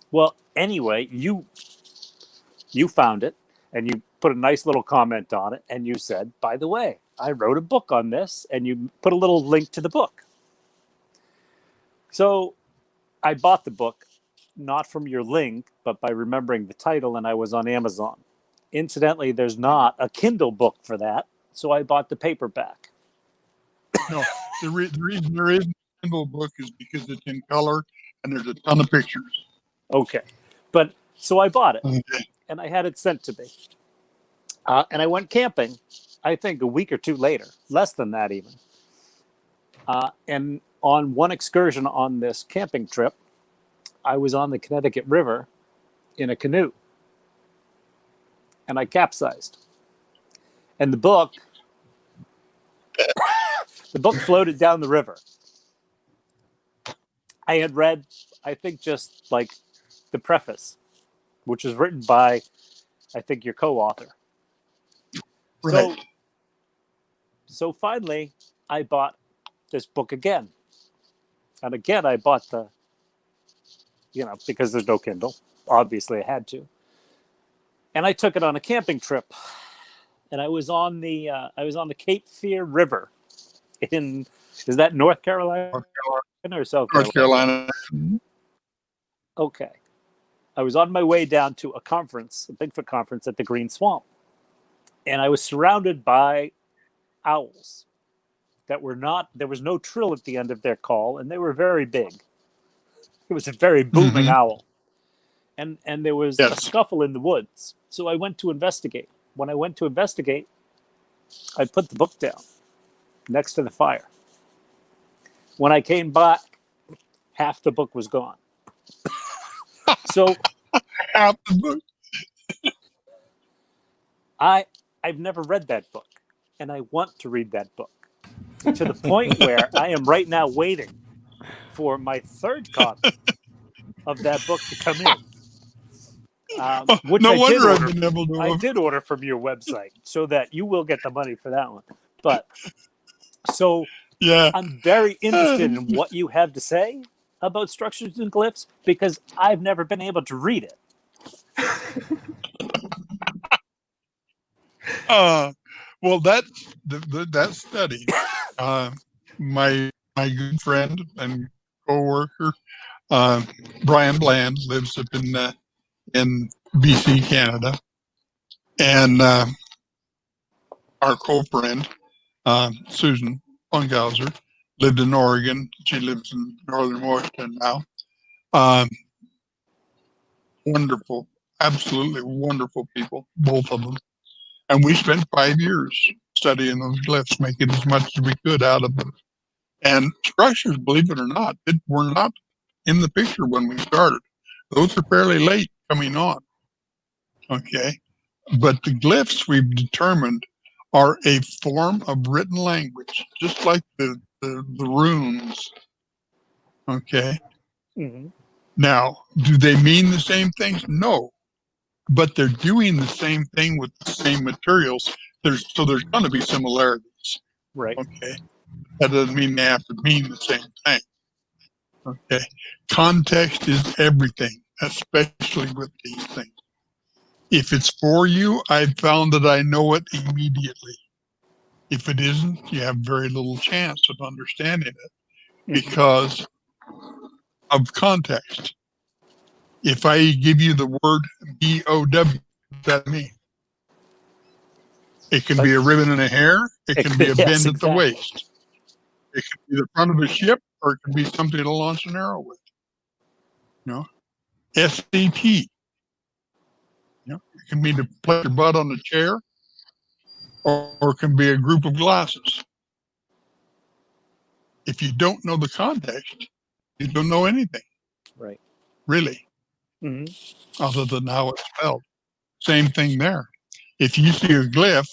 Well, anyway, you found it and you put a nice little comment on it. And you said, by the way, I wrote a book on this. And you put a little link to the book. So I bought the book, not from your link, but by remembering the title, and I was on Amazon. Incidentally, there's not a Kindle book for that, so I bought the paperback. No, the reason there is a Kindle book is because it's in color and there's a ton of pictures. Okay. But so I bought it, Okay. and I had it sent to me. And I went camping. I think a week or two later, less than that even. And on one excursion on this camping trip, I was on the Connecticut River in a canoe, and I capsized. And the book floated down the river. I had read, I think, just like the preface, which was written by, I think, your co-author. Right. So finally, I bought this book again. And again, I bought because there's no Kindle. Obviously, I had to. And I took it on a camping trip. And I was on the Cape Fear River is that North Carolina or South Carolina? North Carolina. Okay. I was on my way down to a conference, a Bigfoot conference at the Green Swamp. And I was surrounded by owls there was no trill at the end of their call, and they were very big. It was a very booming owl. And there was a scuffle in the woods. So I went to investigate. When I went to investigate, I put the book down next to the fire. When I came back, half the book was gone. So Half the book. I've never read that book, and I want to read that book to the point where I am right now waiting for my third copy of that book to come in. Which No I wonder did I've order. been able to. I did order from your website so that you will get the money for that one. But so Yeah. I'm very interested in what you have to say about structures and glyphs because I've never been able to read it. Well, that study, my good friend and coworker, Brian Bland, lives up in BC, Canada, and our co-friend Susan Ungauser lived in Oregon. She lives in northern Washington now. Wonderful, absolutely wonderful people, both of them. And we spent 5 years studying those glyphs, making as much as we could out of them. And structures, believe it or not, were not in the picture when we started. Those are fairly late coming on. Okay. But the glyphs we've determined are a form of written language, just like the runes. Okay. Mm-hmm. Now, do they mean the same things? No. But they're doing the same thing with the same materials. So there's going to be similarities. Right. Okay. That doesn't mean they have to mean the same thing. Okay. Context is everything, especially with these things. If it's for you, I've found that I know it immediately. If it isn't, you have very little chance of understanding it because of context. If I give you the word B-O-W, what does that mean? It can be a ribbon and a hair. It can be a bend at the waist. It can be the front of a ship, or it can be something to launch an arrow with. S-C-T. It can mean to place your butt on a chair, or it can be a group of glasses. If you don't know the context, you don't know anything. Right. Really. Mm-hmm. Other than how it's spelled. Same thing there. If you see a glyph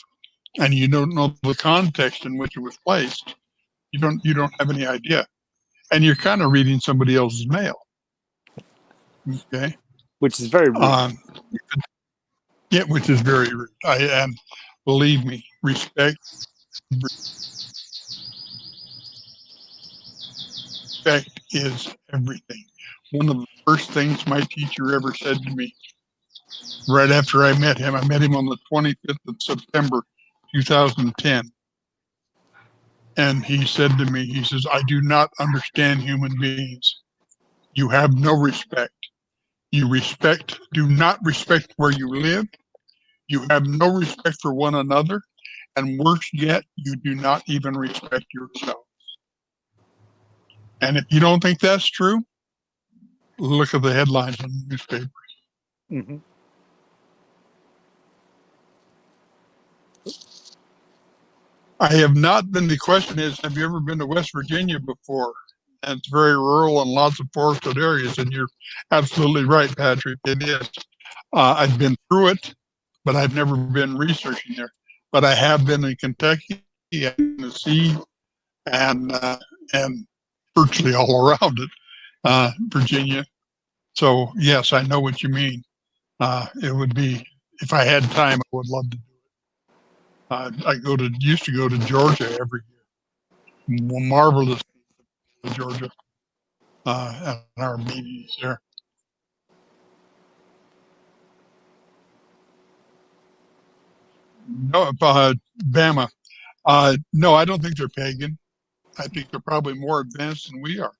and you don't know the context in which it was placed, you don't have any idea. And you're kind of reading somebody else's mail. Okay. Which is very rude. Yeah, which is very rude. And believe me, respect is everything. One of the first things my teacher ever said to me right after I met him on the 25th of September, 2010. And he said to me, he says, I do not understand human beings. You have no respect. You do not respect where you live. You have no respect for one another. And worse yet, you do not even respect yourself. And if you don't think that's true, look at the headlines in the newspaper. Mm-hmm. I have not been. The question is, have you ever been to West Virginia before? And it's very rural and lots of forested areas. And you're absolutely right, Patrick. It is. I've been through it, but I've never been researching there. But I have been in Kentucky and Tennessee and virtually all around it, Virginia. So yes, I know what you mean. It would be, if I had time, I would love to do it. I used to go to Georgia every year. Marvelous Georgia, at our meetings there. No, Bama. No, I don't think they're pagan. I think they're probably more advanced than we are.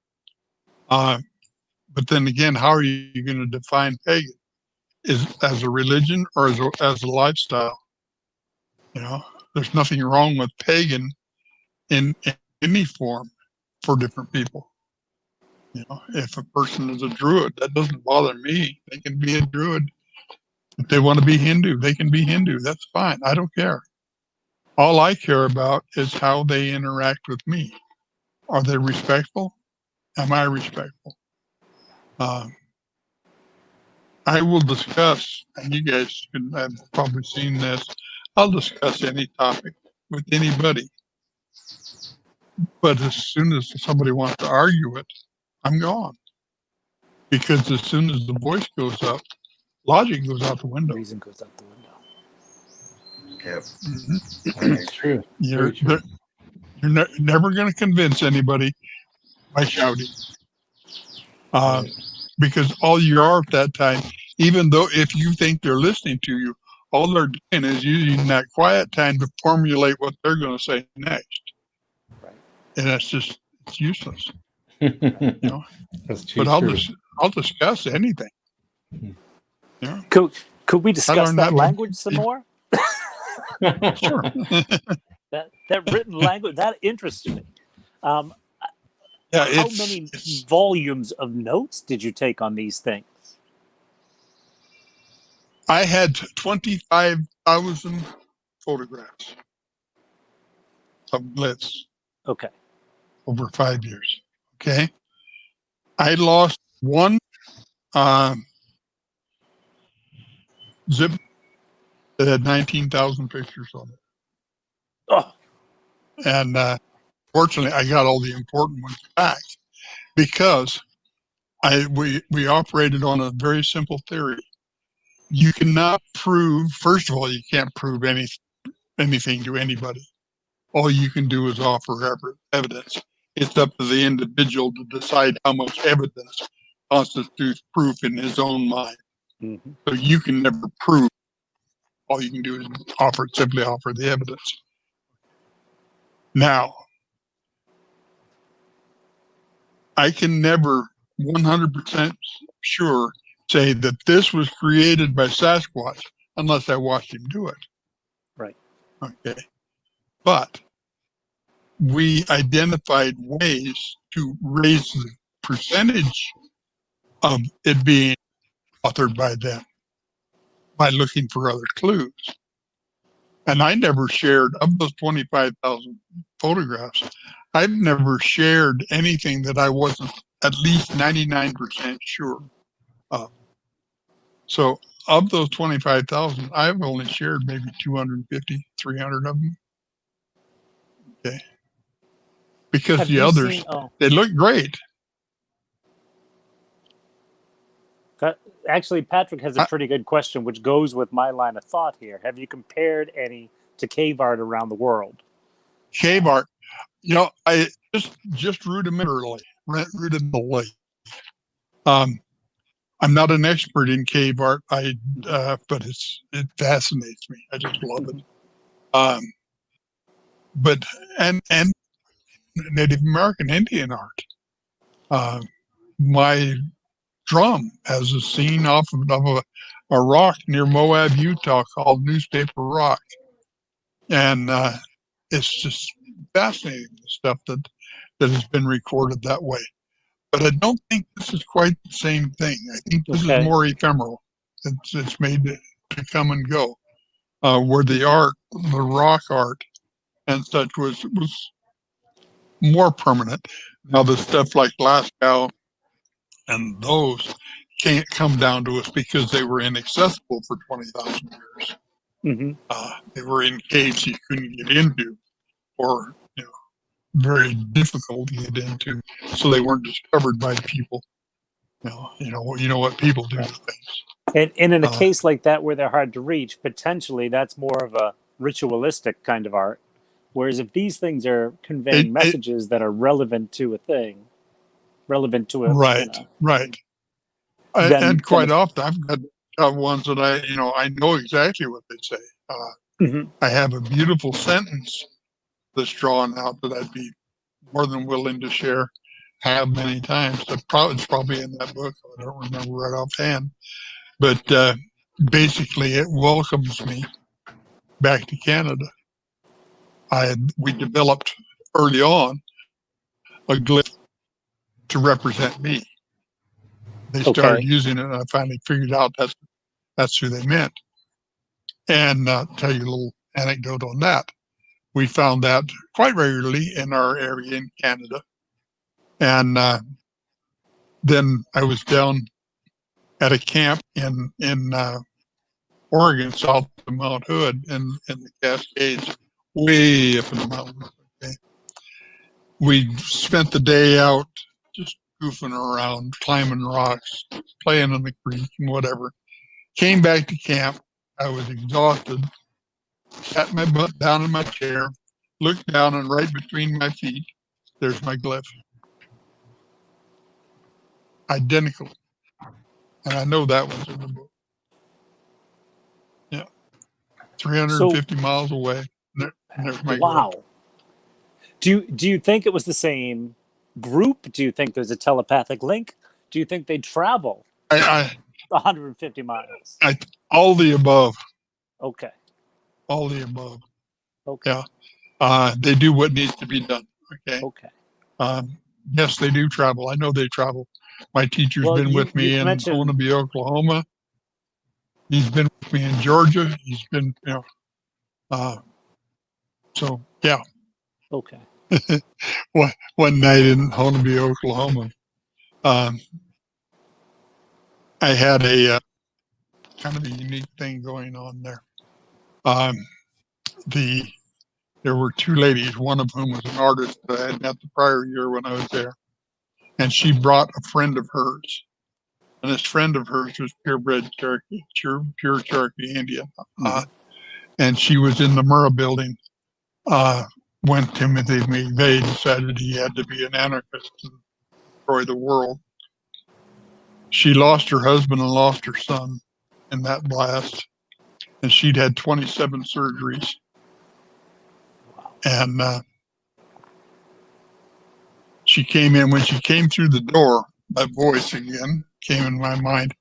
But then again, how are you going to define pagan? Is as a religion or as a lifestyle? You know, there's nothing wrong with pagan in any form for different people. You know, if a person is a druid, that doesn't bother me. They can be a druid. If they want to be Hindu, they can be Hindu. That's fine. I don't care. All I care about is how they interact with me. Are they respectful? Am I respectful? I will discuss, and you guys have probably seen this, I'll discuss any topic with anybody. But as soon as somebody wants to argue it, I'm gone. Because as soon as the voice goes up, logic goes out the window. Reason goes out the window. Yep. That's true. You're never going to convince anybody by shouting. Because all you are at that time, even though if you think they're listening to you, all they're doing is using that quiet time to formulate what they're going to say next. Right. And that's just, it's useless. You know? That's too But true. I'll discuss anything. Yeah. Could we discuss learned that that language some more? Sure. that written language, that interests me. Yeah, How many volumes of notes did you take on these things? I had 25,000 photographs of bliss. Okay. Over 5 years. Okay. I lost one zip that had 19,000 pictures on it. Oh. And fortunately, I got all the important ones back because we operated on a very simple theory. You cannot prove, first of all, you can't prove anything to anybody. All you can do is offer evidence. It's up to the individual to decide how much evidence constitutes proof in his own mind. Mm-hmm. So you can never prove. All you can do is simply offer the evidence. Now, I can never 100% sure say that this was created by Sasquatch unless I watched him do it. Right. Okay. But we identified ways to raise the percentage of it being authored by them by looking for other clues. And I never shared, of those 25,000 photographs, I've never shared anything that I wasn't at least 99% sure of. So of those 25,000, I've only shared maybe 250, 300 of them. Okay. Because Have the you others, seen, they look great. Actually, Patrick has a pretty good question, which goes with my line of thought here. Have you compared any to cave art around the world? Cave art, you know, I just rudimentarily. I'm not an expert in cave art. But it fascinates me. I just love it. But Native American Indian art. My drum has a scene off of a rock near Moab, Utah called Newspaper Rock. And it's just fascinating, the stuff that has been recorded that way. But I don't think this is quite the same thing. I think this is more ephemeral. It's made to come and go. Where the rock art and such was more permanent. Now the stuff like Glasgow and those can't come down to us because they were inaccessible for 20,000 years. Hmm. They were in caves you couldn't get into, or very difficult to get into, so they weren't discovered by people. You know what people do to things. And in a case like that where they're hard to reach, potentially that's more of a ritualistic kind of art. Whereas if these things are conveying messages that are relevant to a thing, relevant to a right. And quite often I've got ones that I know exactly what they say. I have a beautiful sentence that's drawn out that I'd be more than willing to share, have many times. It's probably in that book. I don't remember right offhand, but basically it welcomes me back to Canada. We developed early on a glyph to represent me. They started using it, and I finally figured out that's who they meant. And tell you a little anecdote on that. We found that quite regularly in our area in Canada. And then I was down at a camp in Oregon, south of Mount Hood, in the Cascades, way up in the mountains. Okay? We spent the day out just goofing around, climbing rocks, playing in the creek and whatever. Came back to camp. I was exhausted. Sat my butt down in my chair, looked down, and right between my feet, there's my glyph. Identical. And I know that was in the book. Yeah. 350 miles away. There's my glyph. Do you think it was the same group? Do you think there's a telepathic link? Do you think they travel 150 miles? All the above. Okay. All the above. Okay. Yeah. They do what needs to be done. Okay. Okay. Yes, they do travel. I know they travel. My teacher's been with me in Onaby, Oklahoma. He's been with me in Georgia. He's been, so yeah. Okay. One night in Onaby, Oklahoma, I had a kind of a unique thing going on there. There were two ladies, one of whom was an artist that I had met the prior year when I was there, and she brought a friend of hers, and this friend of hers was purebred Cherokee, pure Cherokee Indian, and she was in the Murrah building when Timothy McVeigh decided he had to be an anarchist and destroy the world. She lost her husband and lost her son in that blast, and she'd had 27 surgeries. And she came in. When she came through the door, that voice again came in my mind.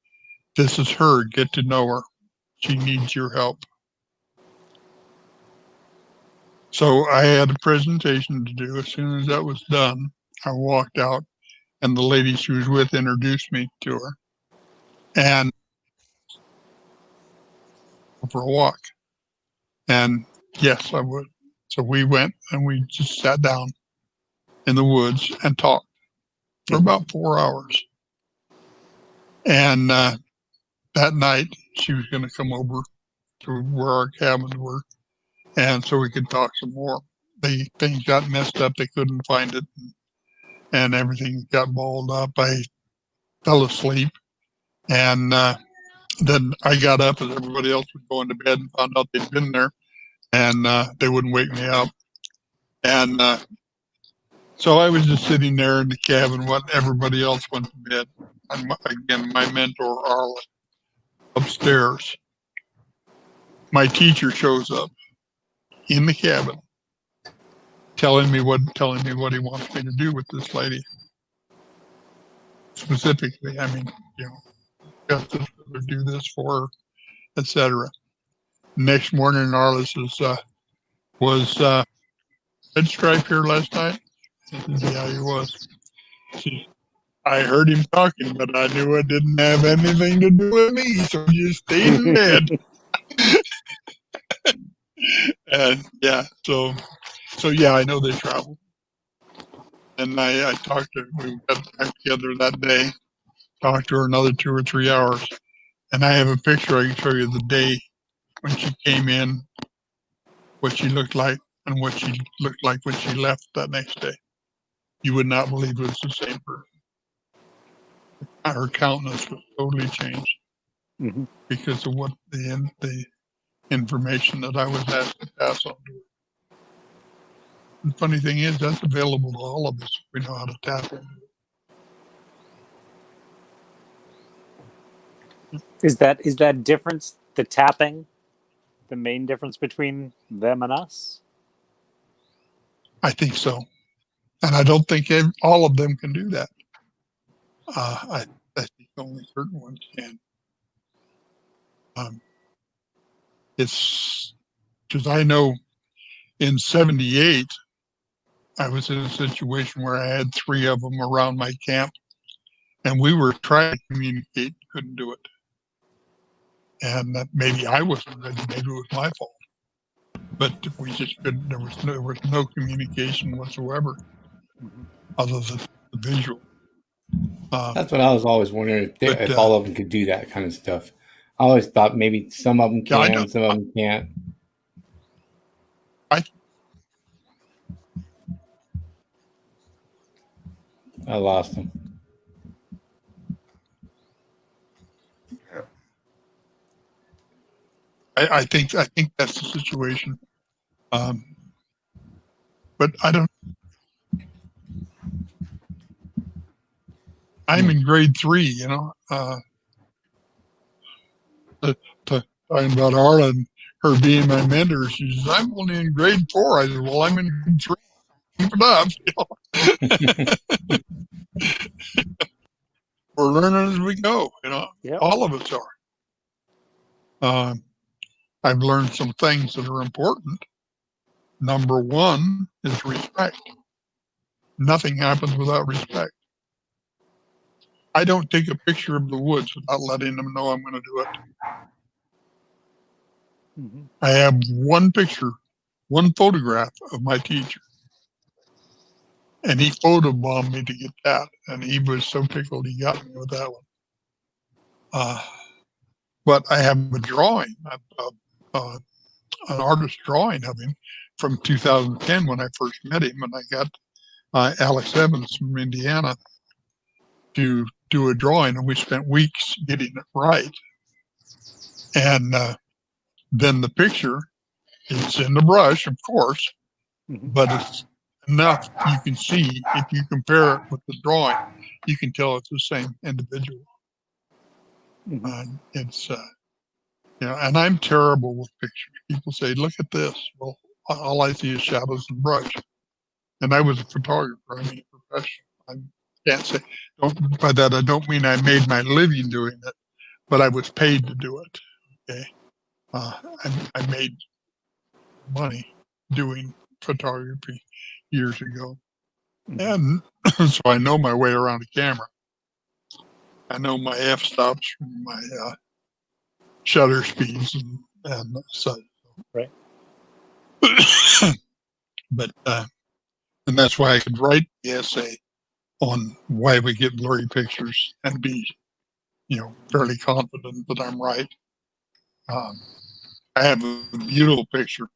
This is her. Get to know her. She needs your help. So I had a presentation to do. As soon as that was done, I walked out, and the lady she was with introduced me to her. And for a walk. And yes, I would. So we went and we just sat down in the woods and talked for about 4 hours. And that night she was going to come over to where our cabins were, and so we could talk some more. Things got messed up. They couldn't find it, and everything got balled up. I fell asleep, and then I got up as everybody else was going to bed and found out they'd been there, and they wouldn't wake me up. And so I was just sitting there in the cabin while everybody else went to bed. And again, my mentor, Arlen, upstairs. My teacher shows up in the cabin, telling me what he wants me to do with this lady. Specifically, I mean, got to do this for her, etc. Next morning, Arliss was Red Stripe here last night? Yeah, he was. I heard him talking, but I knew it didn't have anything to do with me, so he just stayed in bed. And yeah, so So yeah, I know they travel. And I talked to, we got back together that day, talked to her another 2 or 3 hours. And I have a picture I can show you the day when she came in, what she looked like, and what she looked like when she left that next day. You would not believe it was the same person. Her countenance was totally changed Mm-hmm. because of what the information that I was asked to pass on to her. The funny thing is, that's available to all of us if we know how to tap into it. Is that difference, the tapping, the main difference between them and us? I think so. And I don't think all of them can do that. I think only certain ones can. It's because I know in '78, I was in a situation where I had 3 of them around my camp, and we were trying to communicate, couldn't do it. And that maybe I wasn't ready, maybe it was my fault. But we just couldn't, there was no communication whatsoever other than the visual. That's what I was always wondering if all of them could do that kind of stuff. I always thought maybe some of them can, some of them can't. I lost him. I think that's the situation. But I don't. I'm in grade 3, you know. Talking about Arla and her being my mentor, she says, "I'm only in grade 4." I said, "Well, I'm in grade 3. Keep it up." You know? We're learning as we go. You know, Yep. all of us are. I've learned some things that are important. Number 1 is respect. Nothing happens without respect. I don't take a picture of the woods without letting them know I'm going to do it. Mm-hmm. I have one picture, one photograph of my teacher. And he photobombed me to get that. And he was so tickled he got me with that one. But I have a drawing, an artist drawing of him from 2010 when I first met him. And I got Alex Evans from Indiana to do a drawing, and we spent weeks getting it right. And then the picture, it's in the brush, of course, but it's enough you can see. If you compare it with the drawing, you can tell it's the same individual. It's you know, and I'm terrible with pictures. People say, "Look at this." Well, all I see is shadows and brush. And I was a photographer. I mean, a professional. I can't say. By that, I don't mean I made my living doing it, but I was paid to do it. Okay, I made money doing photography years ago, and so I know my way around a camera. I know my f-stops from my shutter speeds and such. Right. But and that's why I could write the essay on why we get blurry pictures and be, you know, fairly confident that I'm right. I have a beautiful picture,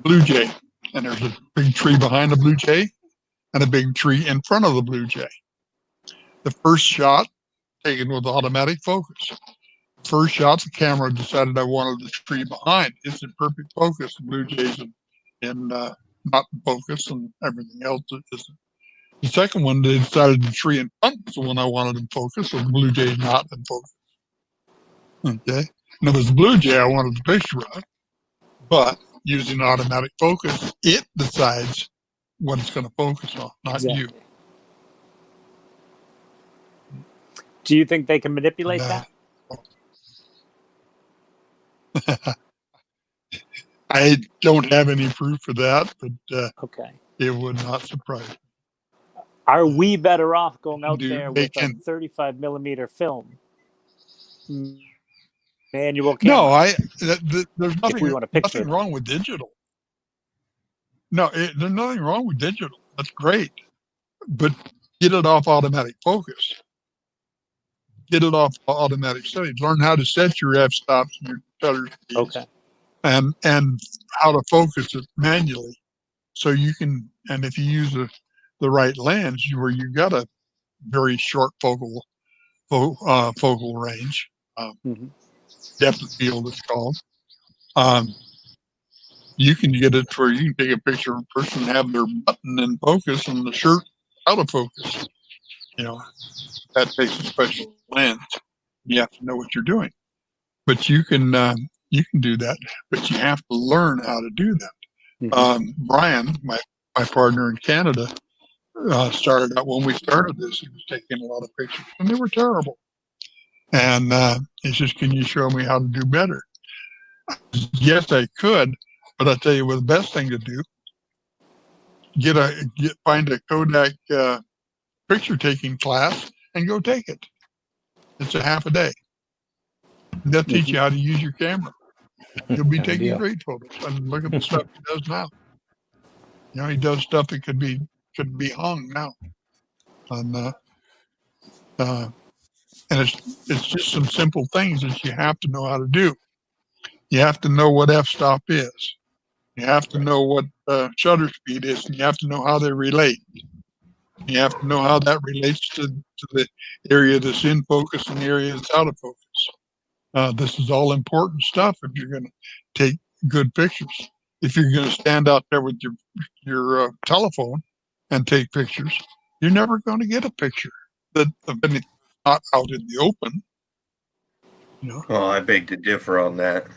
blue jay, and there's a big tree behind the blue jay and a big tree in front of the blue jay. The first shot taken with automatic focus. First shot, the camera decided I wanted the tree behind. It's in perfect focus. The blue jays in not in focus, and everything else isn't. The second one, they decided the tree in front was the one I wanted in focus, so the blue jay not in focus. Okay, and it was the blue jay I wanted the picture of, but using automatic focus, it decides what it's going to focus on, not you. Do you think they can manipulate that? I don't have any proof of that, but okay, it would not surprise me. Are we better off going out there with a 35 millimeter film? Manual camera? No, there's nothing, if we want to picture nothing wrong with digital. No, there's nothing wrong with digital. That's great, but get it off automatic focus. Get it off automatic settings. Learn how to set your f-stops and your shutter speeds, Okay. and how to focus it manually, so you can. And if you use the right lens, where you got a very short focal range, Mm-hmm. depth of field it's called. You can get it where you can take a picture of a person and have their button in focus and the shirt out of focus. That takes a special lens. You have to know what you're doing, but you can do that. But you have to learn how to do that. Mm-hmm. Brian, my partner in Canada, started out when we started this. He was taking a lot of pictures, and they were terrible. And he says, "Can you show me how to do better?" Yes, I could, but I tell you what, the best thing to do: find a Kodak picture taking class and go take it. It's a half a day. They'll teach you how to use your camera. You'll be taking great photos. And look at the stuff he does now. He does stuff that could be hung now. And it's just some simple things that you have to know how to do. You have to know what f-stop is. You have to know what shutter speed is, and you have to know how they relate. You have to know how that relates to the area that's in focus and the area that's out of focus. This is all important stuff if you're going to take good pictures. If you're going to stand out there with your telephone and take pictures, you're never going to get a picture that of anything not out in the open. Oh, I beg to differ on that.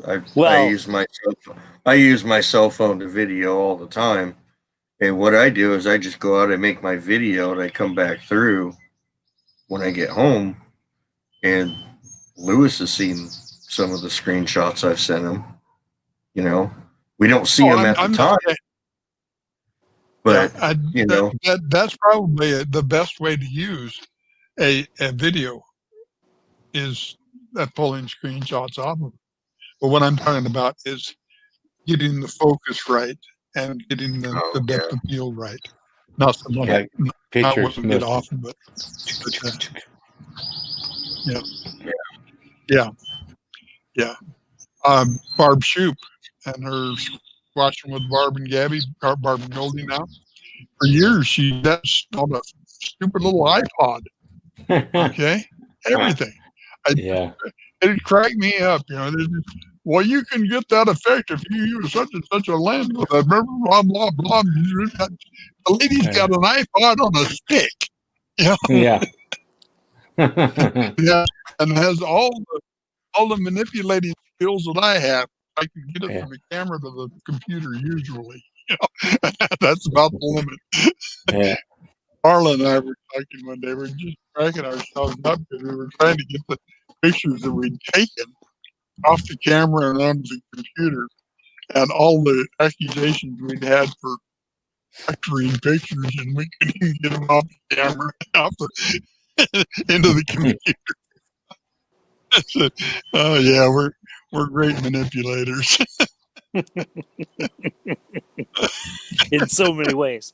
I Well, use my cell phone to video all the time. And what I do is I just go out and make my video, and I come back through when I get home. And Lewis has seen some of the screenshots I've sent him. We don't see them at the time. But, that's probably the best way to use a video is pulling screenshots off of it. But what I'm talking about is getting the focus right and getting the depth of field right. Not so much pictures. Not get off of it. Yeah. Barb Shoop and her watching with Barb and Gabby, Barb and Goldie now. For years, she that's on a stupid little iPod. Okay, everything. It cracked me up. Well, you can get that effect if you use such and such a lens with a blah blah blah blah. The lady's got an iPod on a stick. Yeah, and has all the manipulating skills that I have. I can get it from the camera to the computer usually. That's about the limit. Yeah. Marla and I were talking one day. We were just cracking ourselves up because we were trying to get the pictures that we'd taken off the camera and onto the computer, and all the accusations we'd had for factoring pictures, and we couldn't even get them off the camera into the computer. So, oh yeah, we're great manipulators. in so many ways.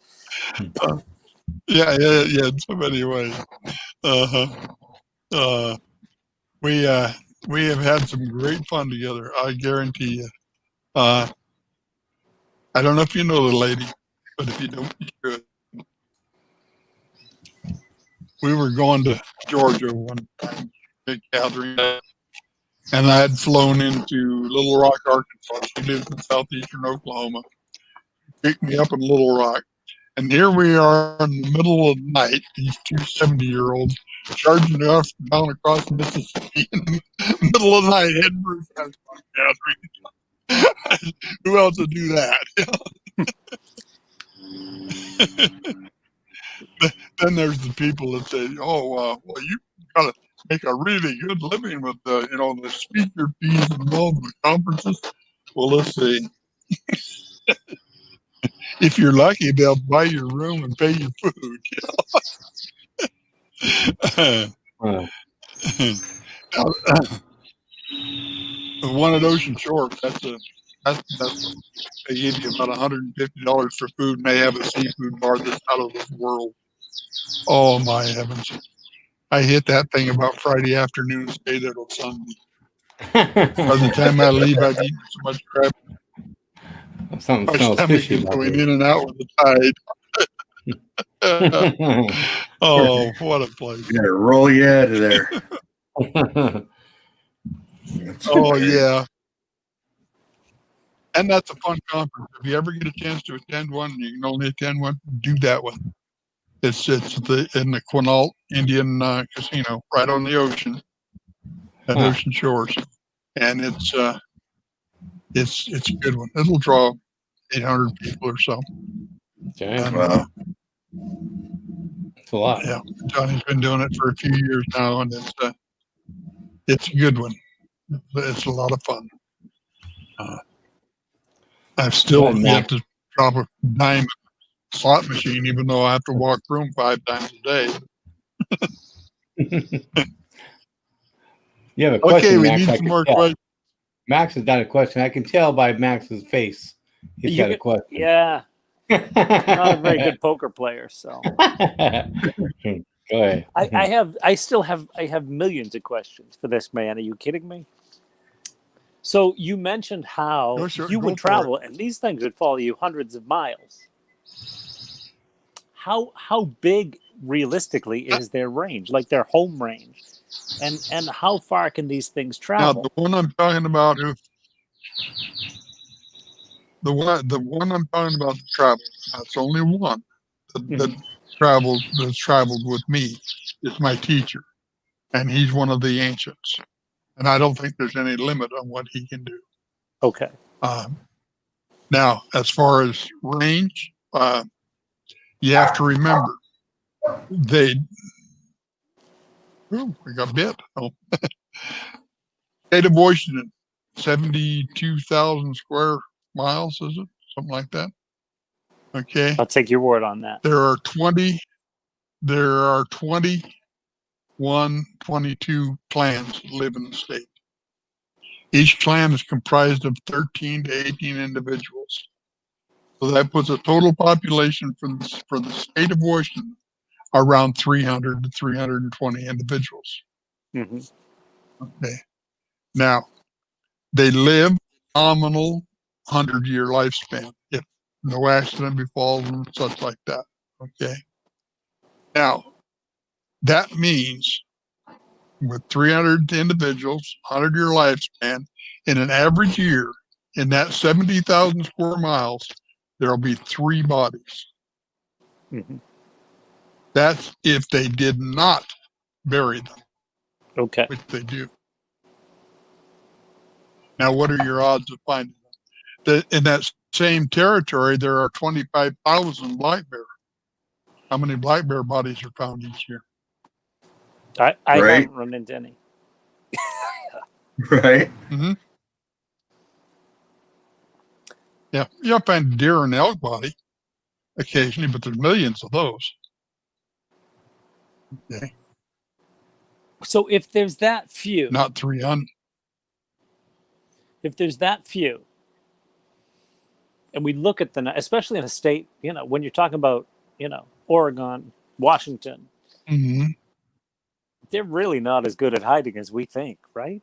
Yeah, in so many ways. We have had some great fun together. I guarantee you. I don't know if you know the lady, but if you don't, you should. We were going to Georgia one time, big gathering, and I had flown into Little Rock, Arkansas. She lives in southeastern Oklahoma. Picked me up in Little Rock. And here we are in the middle of the night, these two 70-year-olds charging off down across Mississippi in the middle of the night, heading for a Sasquatch gathering. Who else would do that? Then there's the people that say, well, you got to make a really good living with the speaker fees involved with conferences. Well, let's see. If you're lucky, they'll buy your room and pay your food. The one at Ocean Shores, that's That's they give you about $150 for food, and they have a seafood bar that's out of this world. Oh my heavens! I hit that thing about Friday afternoon, stayed there till Sunday. By the time I leave, I've eaten so much crap. Something My smells stomach fishy is about going this. in and out with the tide. Oh, what a place! Gotta roll you out of there. Oh yeah, and that's a fun conference. If you ever get a chance to attend one, you can only attend one. Do that one. It's in the Quinault Indian Casino, right on the ocean, at Ocean Shores, and it's a good one. It'll draw 800 people or so. Okay. And, Wow. It's a lot. yeah, Johnny's been doing it for a few years now, and it's a good one. It's a lot of fun. I've still yet to drop a dime slot machine, even though I have to walk through them 5 times a day. You have a question, Okay, we Max, need some more questions. Max has got a question. I can tell by Max's face. He's got a question. Yeah. I'm not a very good poker player, so go ahead. I have millions of questions for this man. Are you kidding me? So you mentioned how you would travel, and these things would follow you hundreds of miles. How big realistically is their range, like their home range, and how far can these things travel? Now, the one I'm talking about, the one I'm talking about, the travel. That's only one that's traveled with me. Is my teacher, and he's one of the ancients, and I don't think there's any limit on what he can do. Okay. Now, as far as range, you have to remember we got bit. Oh. State of Washington, 72,000 square miles, is it? Something like that. Okay. I'll take your word on that. There are 22 clans that live in the state. Each clan is comprised of 13 to 18 individuals. So that puts a total population for the state of Washington around 300 to 320 individuals. Mm-hmm. Okay. Now, they live nominal 100-year lifespan if no accident befalls them, such like that. Okay. Now, that means with 300 individuals, 100-year lifespan, in an average year, in that 70,000 square miles, there'll be 3 bodies. Mm-hmm. That's if they did not bury them. Okay. Which they do. Now, what are your odds of finding them? In that same territory, there are 25,000 black bear. How many black bear bodies are found each year? I haven't run into any. Right. Mm-hmm. Yeah, you'll find deer and elk body occasionally, but there's millions of those. Okay. So if there's that few, Not 300. If there's that few, and we look at especially in a state, when you're talking about, Oregon, Washington, Mm-hmm. they're really not as good at hiding as we think, right?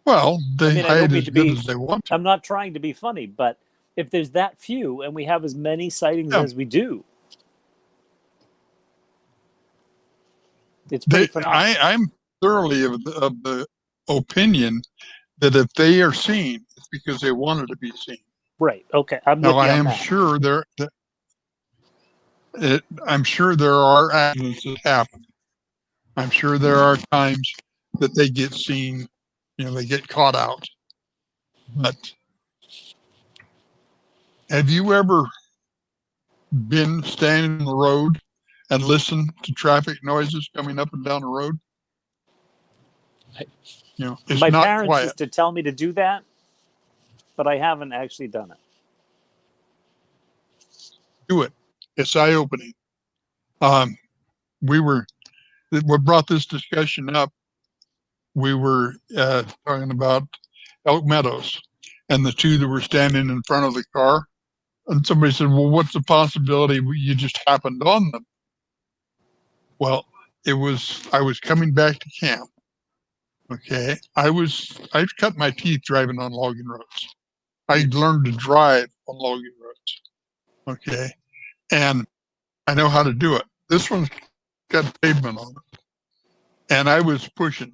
Well, they hide as good as they want to. I'm not trying to be funny, but if there's that few and we have as many sightings as we do, it's pretty phenomenal. I'm thoroughly of the opinion that if they are seen, it's because they wanted to be seen. Right. Okay. I am sure I'm sure there are accidents that happen. I'm sure there are times that they get seen, they get caught out. But have you ever been standing on the road and listened to traffic noises coming up and down the road? It's my not parents quiet. used to tell me to do that, but I haven't actually done it. Do it. It's eye-opening. What brought this discussion up, we were talking about Elk Meadows, and the two that were standing in front of the car. And somebody said, well, what's the possibility you just happened on them? Well, I was coming back to camp. Okay. I cut my teeth driving on logging roads. I learned to drive on logging roads. Okay. And I know how to do it. This one's got pavement on it. And I was pushing.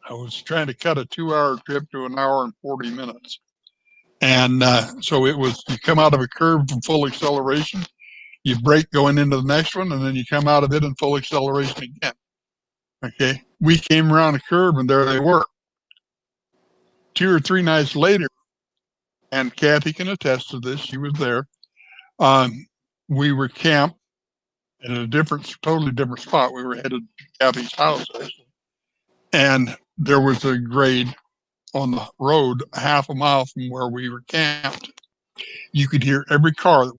I was trying to cut a 2-hour trip to an hour and 40 minutes. And so it was, you come out of a curve from full acceleration, you brake going into the next one, and then you come out of it in full acceleration again. Okay. We came around a curve and there they were. 2 or 3 nights later, and Kathy can attest to this, she was there. We were camped in a totally different spot. We were headed to Kathy's house, actually. And there was a grade on the road a half a mile from where we were camped. You could hear every car.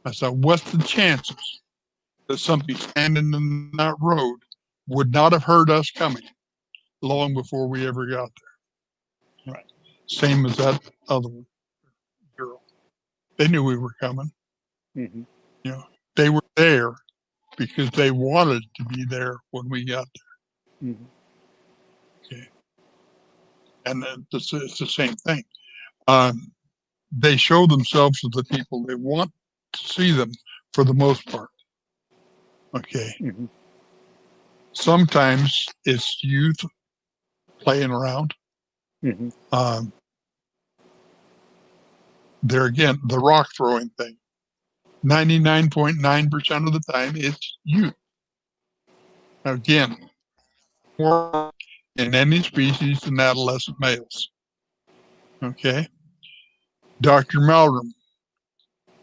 I said, what's the chances that somebody standing in that road would not have heard us coming long before we ever got there? Right. Same as that other girl. They knew we were coming. Mm-hmm. You know, they were there because they wanted to be there when we got there. Mm-hmm. Okay. And it's the same thing. They show themselves to the people they want to see them for the most part. Okay. Mm-hmm. Sometimes it's youth playing around. Mm-hmm. There again, the rock throwing thing. 99.9% of the time, it's youth. Again, more in any species than adolescent males. Okay. Dr. Meldrum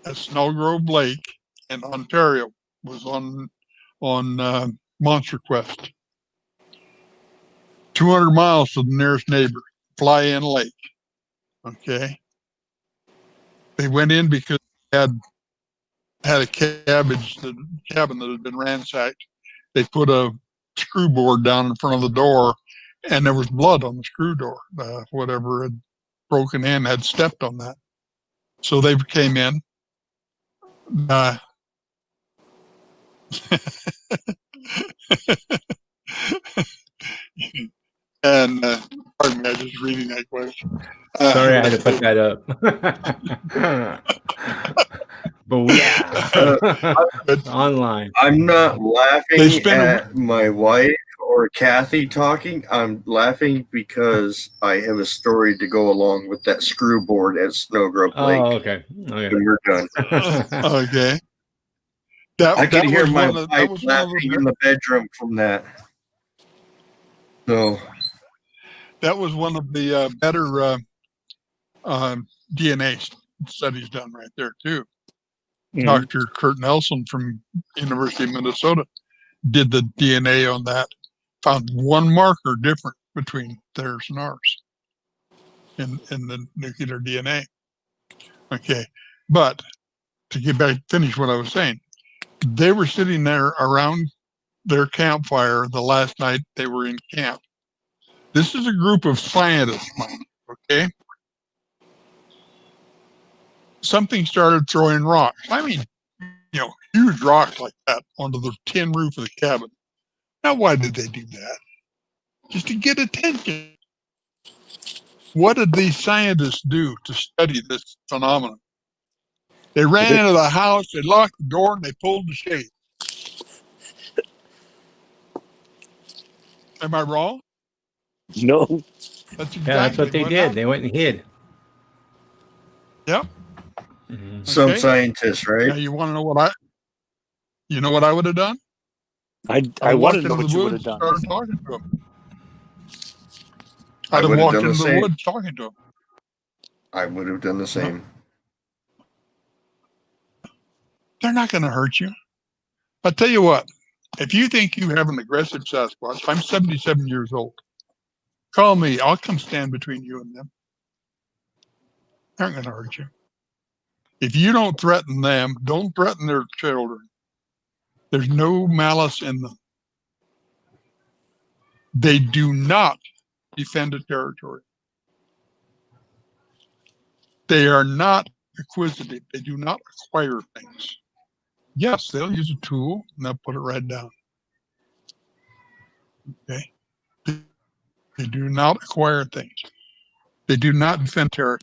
at Snowgrove Lake in Ontario was on Monster Quest. 200 miles to the nearest neighbor, Fly-In Lake. Okay. They went in because they had a cabin that had been ransacked. They put a screw board down in front of the door, and there was blood on the screw door. Whatever had broken in had stepped on that. So they came in. And pardon me, I was just reading that question. Sorry, I had to put that up. But yeah, online. I'm not laughing at my wife or Kathy talking. I'm laughing because I have a story to go along with that screw board at Snowgrove Lake. Oh, okay. And we're done. Okay. I could hear my wife laughing in the bedroom from that. So that was one of the better DNA studies done right there too. Mm-hmm. Dr. Kurt Nelson from University of Minnesota did the DNA on that, found one marker different between theirs and ours in the nuclear DNA. Okay, but to get back, finish what I was saying, they were sitting there around their campfire the last night they were in camp. This is a group of scientists, okay? Something started throwing rocks. I mean, huge rocks like that onto the tin roof of the cabin. Now, why did they do that? Just to get attention. What did these scientists do to study this phenomenon? They ran into the house, they locked the door, and they pulled the shade. Am I wrong? No. That's what they did. Happened. They went and hid. Yep. Mm-hmm. Some scientists, right? Now you want to know what I would have done? I want to know what you would have done. Started talking to him. I'd have walked into the woods talking to him. I would have done the same. They're not going to hurt you. I'll tell you what. If you think you have an aggressive Sasquatch, I'm 77 years old. Call me. I'll come stand between you and them. They're not going to hurt you. If you don't threaten them, don't threaten their children. There's no malice in them. They do not defend a territory. They are not acquisitive. They do not acquire things. Yes, they'll use a tool and they'll put it right down. Okay. They do not acquire things. They do not defend territory.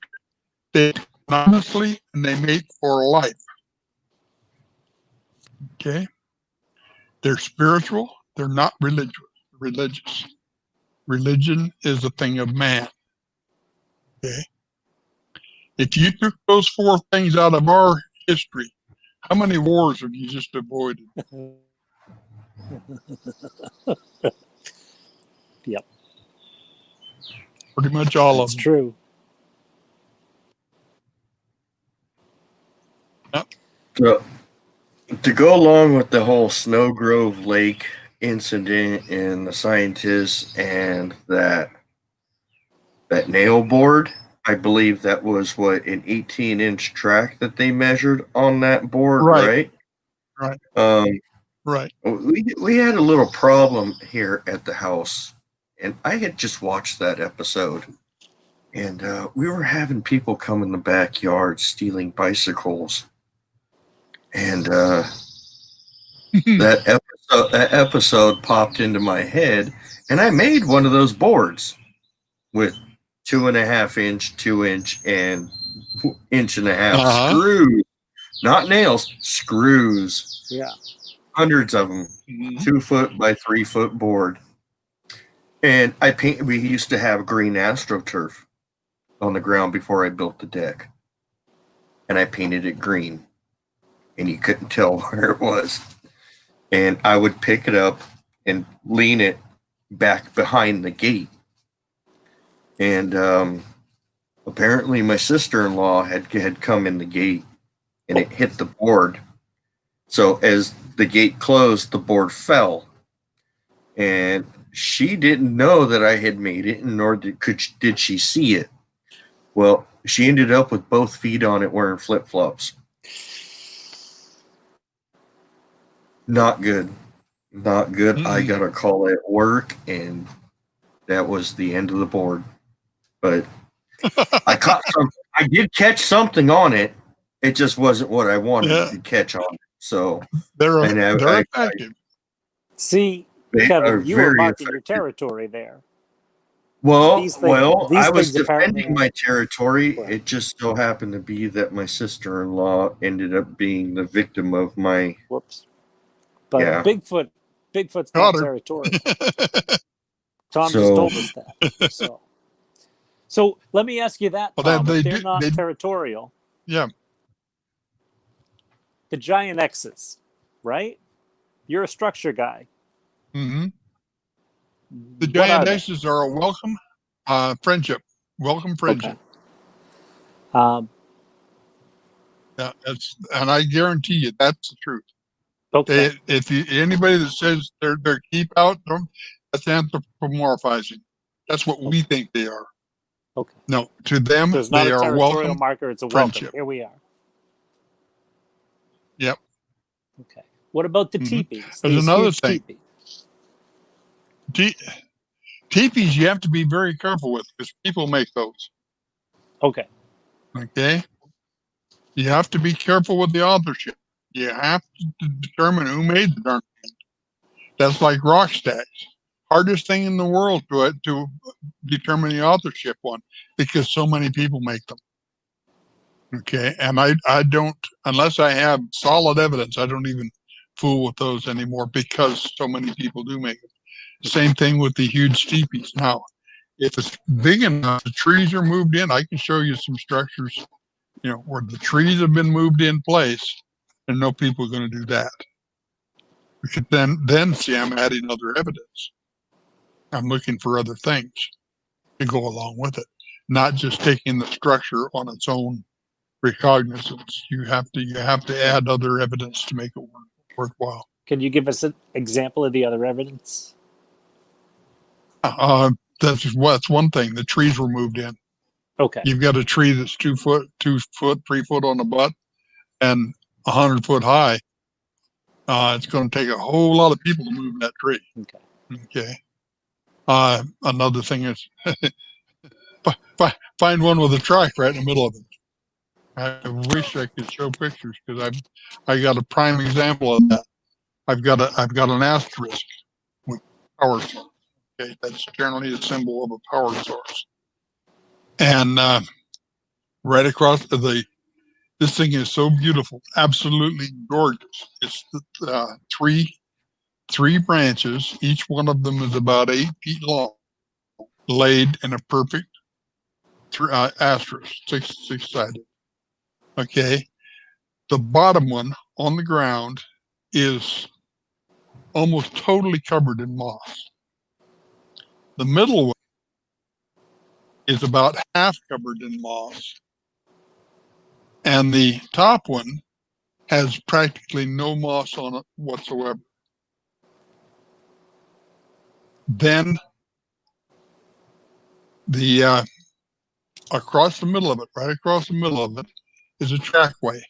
They honestly and they mate for life. Okay. They're spiritual. They're not religious. Religion is a thing of man. Okay. If you took those 4 things out of our history, how many wars have you just avoided? Yep. Pretty much all That's of them. true. Yep. So, to go along with the whole Snow Grove Lake incident and the scientists and that nail board, I believe that was what, an 18-inch track that they measured on that board, right? Right. Right. We had a little problem here at the house, and I had just watched that episode, and we were having people come in the backyard stealing bicycles, and that episode popped into my head, and I made one of those boards with 2.5-inch, 2-inch, and 1.5-inch screws, not nails, screws. Yeah. Hundreds of them, 2 foot by 3 foot board. And we used to have green AstroTurf on the ground before I built the deck. And I painted it green. And you couldn't tell where it was. And I would pick it up and lean it back behind the gate. And apparently my sister-in-law had come in the gate and it hit the board. So as the gate closed, the board fell. And she didn't know that I had made it, nor did she see it. Well, she ended up with both feet on it wearing flip-flops. Not good. Not good. Mm-hmm. I got a call at work, and that was the end of the board. But I did catch something on it. It just wasn't what I wanted to catch on it. So they're effective. See, Kevin, you were marking your territory there. Well, I was defending my territory. Well, it just so happened to be that my sister-in-law ended up being the victim of my. Whoops. But yeah. Bigfoot's not territorial. Thom just told us that. So let me ask you that, Thom. If they're not territorial. Yeah. The giant X's, right? You're a structure guy. Mm-hmm. The giant X's are a welcome friendship. Welcome friendship. Okay. Yeah, and I guarantee you that's the truth. Okay. Anybody that says they're keep out, that's anthropomorphizing. That's what we think they are. Okay. No, to them, there's not they a are territorial welcome marker. It's a friendship. Welcome. Here we are. Yep. Okay. What about the teepees? There's another thing. Teepees you have to be very careful with because people make those. Okay. Okay. You have to be careful with the authorship. You have to determine who made the darn thing. That's like rock stacks. Hardest thing in the world to determine the authorship one because so many people make them. Okay. And I don't, unless I have solid evidence, I don't even fool with those anymore because so many people do make them. Same thing with the huge teepees. Now, if it's big enough, the trees are moved in. I can show you some structures, where the trees have been moved in place, and no people are going to do that. We could then see I'm adding other evidence. I'm looking for other things to go along with it, not just taking the structure on its own recognizance. You have to add other evidence to make it worthwhile. Can you give us an example of the other evidence? That's one thing. The trees were moved in. Okay. You've got a tree that's 2 foot, 3 foot on the butt, and 100 foot high. It's going to take a whole lot of people to move that tree. Okay. Okay. Another thing is find one with a track right in the middle of it. I wish I could show pictures because I got a prime example of that. I've got an asterisk with power source. Okay, that's generally a symbol of a power source. And right across this thing is so beautiful, absolutely gorgeous. It's three branches. Each one of them is about 8 feet long, laid in a perfect asterisk, six-sided. Okay, the bottom one on the ground is almost totally covered in moss. The middle one is about half covered in moss, and the top one has practically no moss on it whatsoever. Then the across the middle of it, right across the middle of it, is a trackway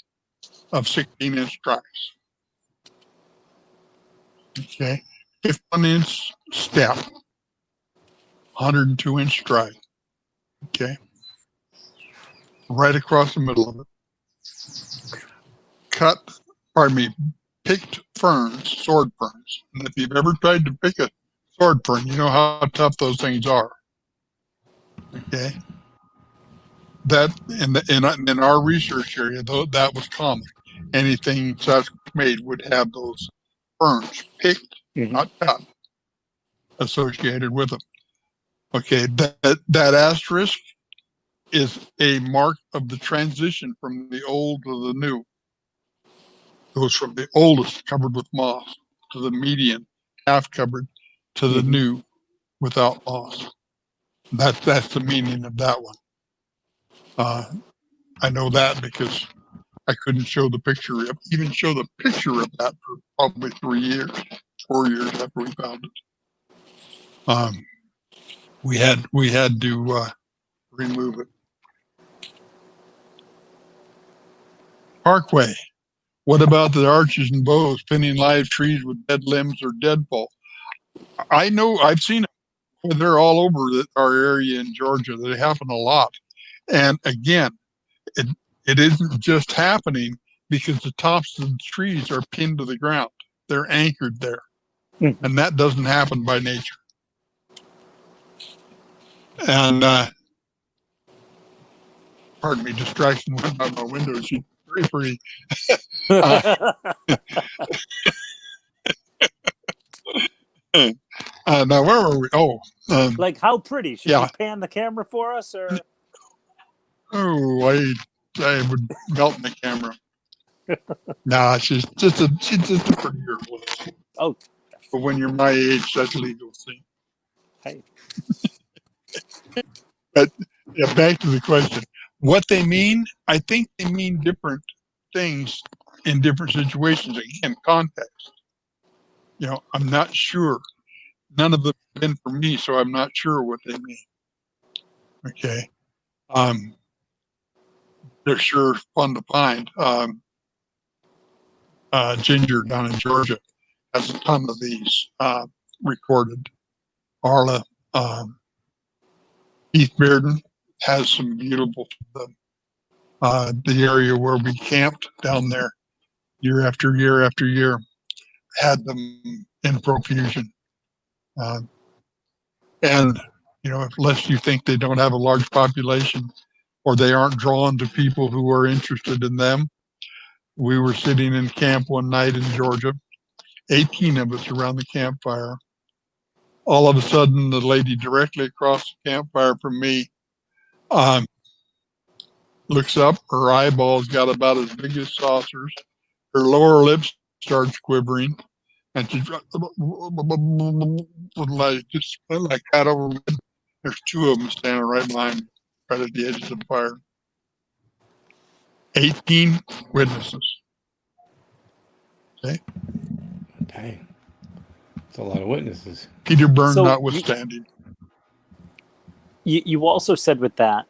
of 16-inch tracks. Okay, 51-inch step, 102-inch drive. Okay, right across the middle of it. Picked ferns, sword ferns. And if you've ever tried to pick a sword fern, you know how tough those things are. Okay, that in our research area, though, that was common. Anything Sasquatch made would have those ferns picked, not cut, associated with them. Okay, that asterisk is a mark of the transition from the old to the new. It goes from the oldest covered with moss to the median, half covered, to the new without moss. That's the meaning of that one. I know that because I couldn't show the picture, even show the picture of that for probably 4 years after we found it. We had to remove it. Parkway. What about the archers and bows pinning live trees with dead limbs or deadfall? I know I've seen it. They're all over our area in Georgia. They happen a lot. And again, it isn't just happening because the tops of the trees are pinned to the ground. They're anchored there. And that doesn't happen by nature. And pardon me, distraction went by my window. She's very pretty. Now where were we? Oh, like how pretty? Should you pan the camera for us, or? Oh, I would melt in the camera. Nah, she's just a pretty girl. Oh, but when you're my age, that's legal. See. Hey. But yeah, back to the question. What they mean? I think they mean different things in different situations. Again, context. You know, I'm not sure. None of them have been for me, so I'm not sure what they mean. Okay. They're sure fun to find. Ginger down in Georgia has a ton of these recorded. Arla, Keith Bearden has some beautiful. The area where we camped down there year after year after year had them in profusion. And, you know, unless you think they don't have a large population or they aren't drawn to people who are interested in them. We were sitting in camp one night in Georgia, 18 of us around the campfire. All of a sudden, the lady directly across the campfire from me looks up. Her eyeballs got about as big as saucers. Her lower lip starts quivering, and she like that over. There's two of them standing right behind me, right at the edge of the fire. 18 witnesses. Okay. Dang. That's a lot of witnesses. Peter Byrne notwithstanding. You also said with that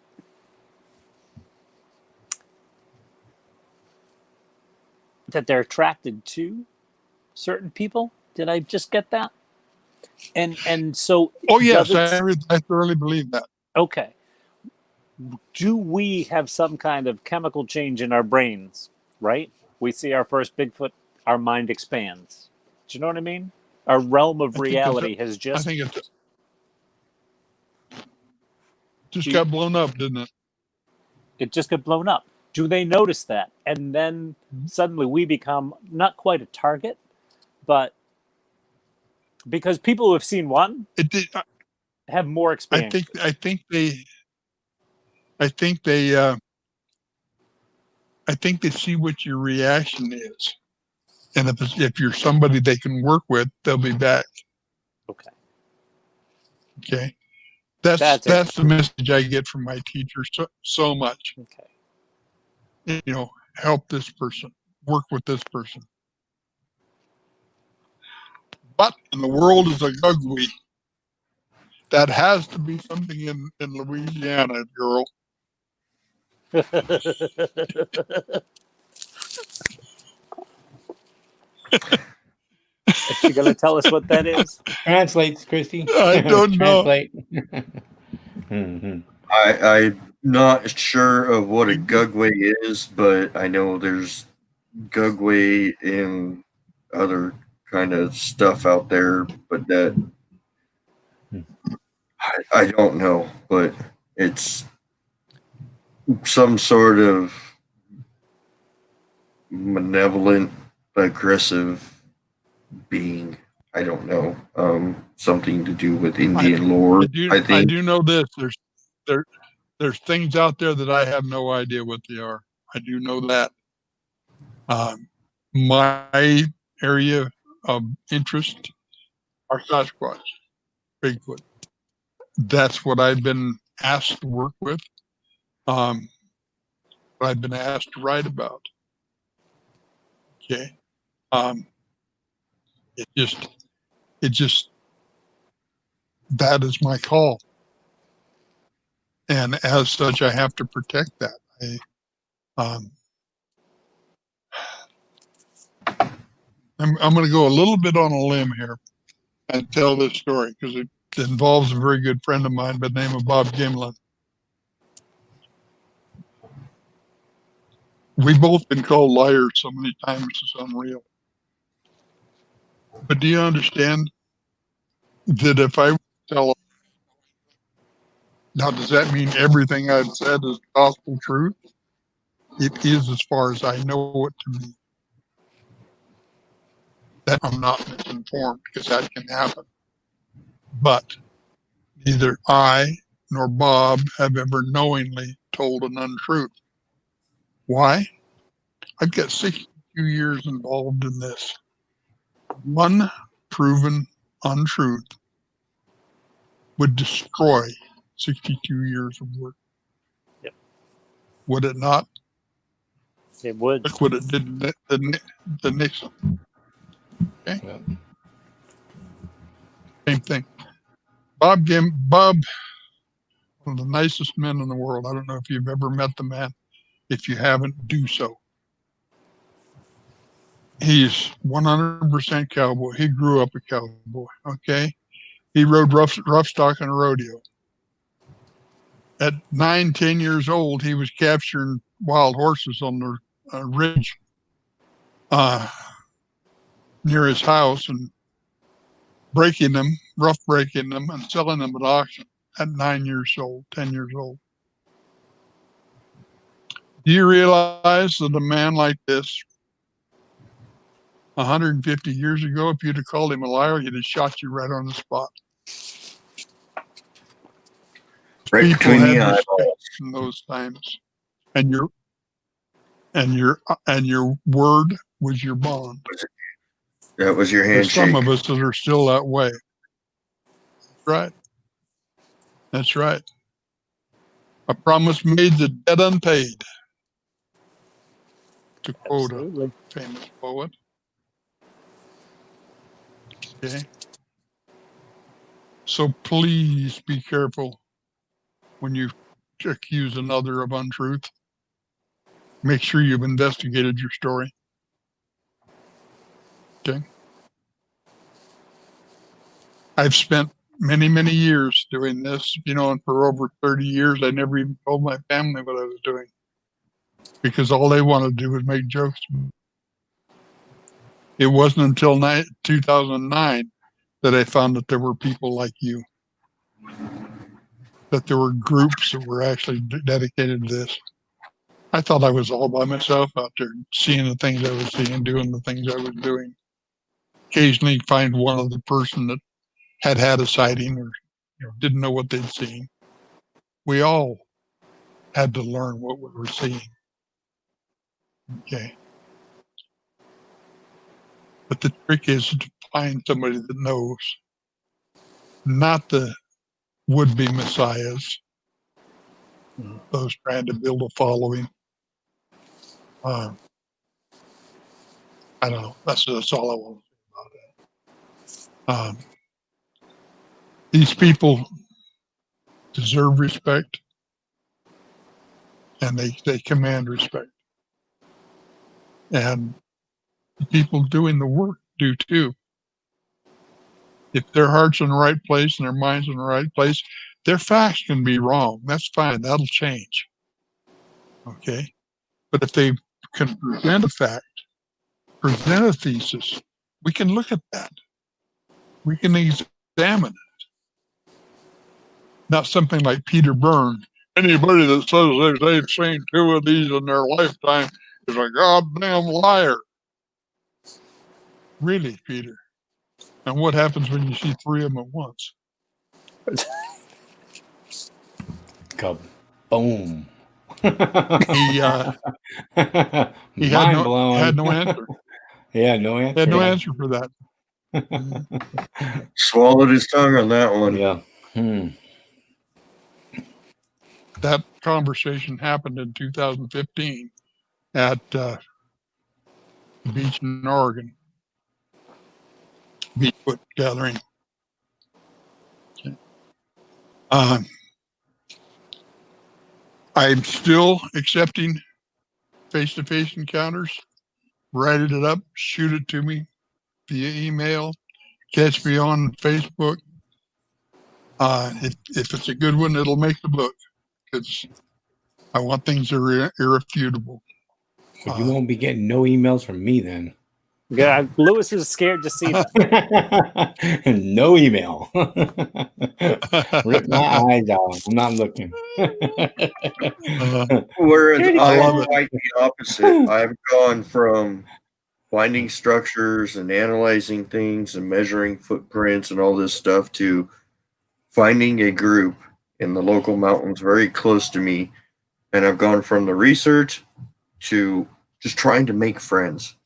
they're attracted to certain people. Did I just get that? And so Oh yes, does it, I thoroughly believe that. okay. Do we have some kind of chemical change in our brains, right? We see our first Bigfoot, our mind expands. Do you know what I mean? Our realm of reality has I just think it just got blown up, didn't it? it just got blown up. Do they notice that? And then suddenly we become not quite a target, but because people who have seen one It did. have more experience. I think they see what your reaction is, and if you're somebody they can work with, they'll be back. Okay. Okay, that's the message I get from my teachers so much. Okay. You know, help this person, work with this person. But in the world is a gugly. That has to be something in Louisiana, girl. Is she going to tell us what that is? Translates, Christy. I don't know. Translate. Mm-hmm. I'm not sure of what a gugway is, but I know there's gugway in other kind of stuff out there, but that I don't know, but it's some sort of malevolent, aggressive being. I don't know. Something to do with Indian lore. I I think. do know this. There's things out there that I have no idea what they are. I do know that. My area of interest are Sasquatch, Bigfoot. That's what I've been asked to work with. What I've been asked to write about. Okay. It just that is my call, and as such, I have to protect that. I'm going to go a little bit on a limb here and tell this story because it involves a very good friend of mine by the name of Bob Gimlin. We've both been called liars so many times it's unreal. But do you understand that if I tell, now does that mean everything I've said is gospel truth? It is as far as I know it to be. That I'm not misinformed because that can happen. But neither I nor Bob have ever knowingly told an untruth. Why? I've got 62 years involved in this. One proven untruth would destroy 62 years of work. Yep. Would it not? It would. Look what it did the Nixon. Okay. Well, Same thing. Bob, one of the nicest men in the world. I don't know if you've ever met the man. If you haven't, do so. He's 100% cowboy. He grew up a cowboy. Okay. He rode rough stock on a rodeo. At 9, 10 years old, he was capturing wild horses on the ridge near his house and rough breaking them, and selling them at auction at 9 years old, 10 years old. Do you realize that a man like this, 150 years ago, if you'd have called him a liar, he'd have shot you right on the spot. Right People between had the eyeballs. respect in those times, and your word was your bond. That was your There's handshake. some of us that are still that way. Right. That's right. A promise made, the debt unpaid. To quote a famous poet. Okay. So please be careful when you accuse another of untruth. Make sure you've investigated your story. Okay. I've spent many, many years doing this, and for over 30 years, I never even told my family what I was doing because all they wanted to do was make jokes. It wasn't until 2009 that I found that there were people like you, that there were groups that were actually dedicated to this. I thought I was all by myself out there, seeing the things I was seeing, doing the things I was doing. Occasionally find one other person that had a sighting or didn't know what they'd seen. We all had to learn what we were seeing. Okay. But the trick is to find somebody that knows, not the would-be messiahs, those trying to build a following. I don't know. That's all I want to say about that. These people deserve respect, and they command respect. And the people doing the work do too. If their heart's in the right place and their mind's in the right place, their facts can be wrong. That's fine. That'll change. Okay? But if they can present a fact, present a thesis, we can look at that. We can examine it. Not something like Peter Byrne. Anybody that says they've seen 2 of these in their lifetime is a goddamn liar. Really, Peter? And what happens when you see 3 of them at once? Kaboom. He had no answer. Yeah, no answer. He had no answer for that. Swallowed his tongue on that one. Yeah. That conversation happened in 2015 at the beach in Oregon. Beachfoot gathering. I'm still accepting face-to-face encounters. Write it up, shoot it to me via email, catch me on Facebook. If it's a good one, it'll make the book because I want things that are irrefutable. But you won't be getting no emails from me then. Yeah, Lewis is scared to see that. No email. Rip my eyes out. I'm not looking. Whereas I'm quite the opposite. I've gone from finding structures and analyzing things and measuring footprints and all this stuff to finding a group in the local mountains very close to me. And I've gone from the research to just trying to make friends.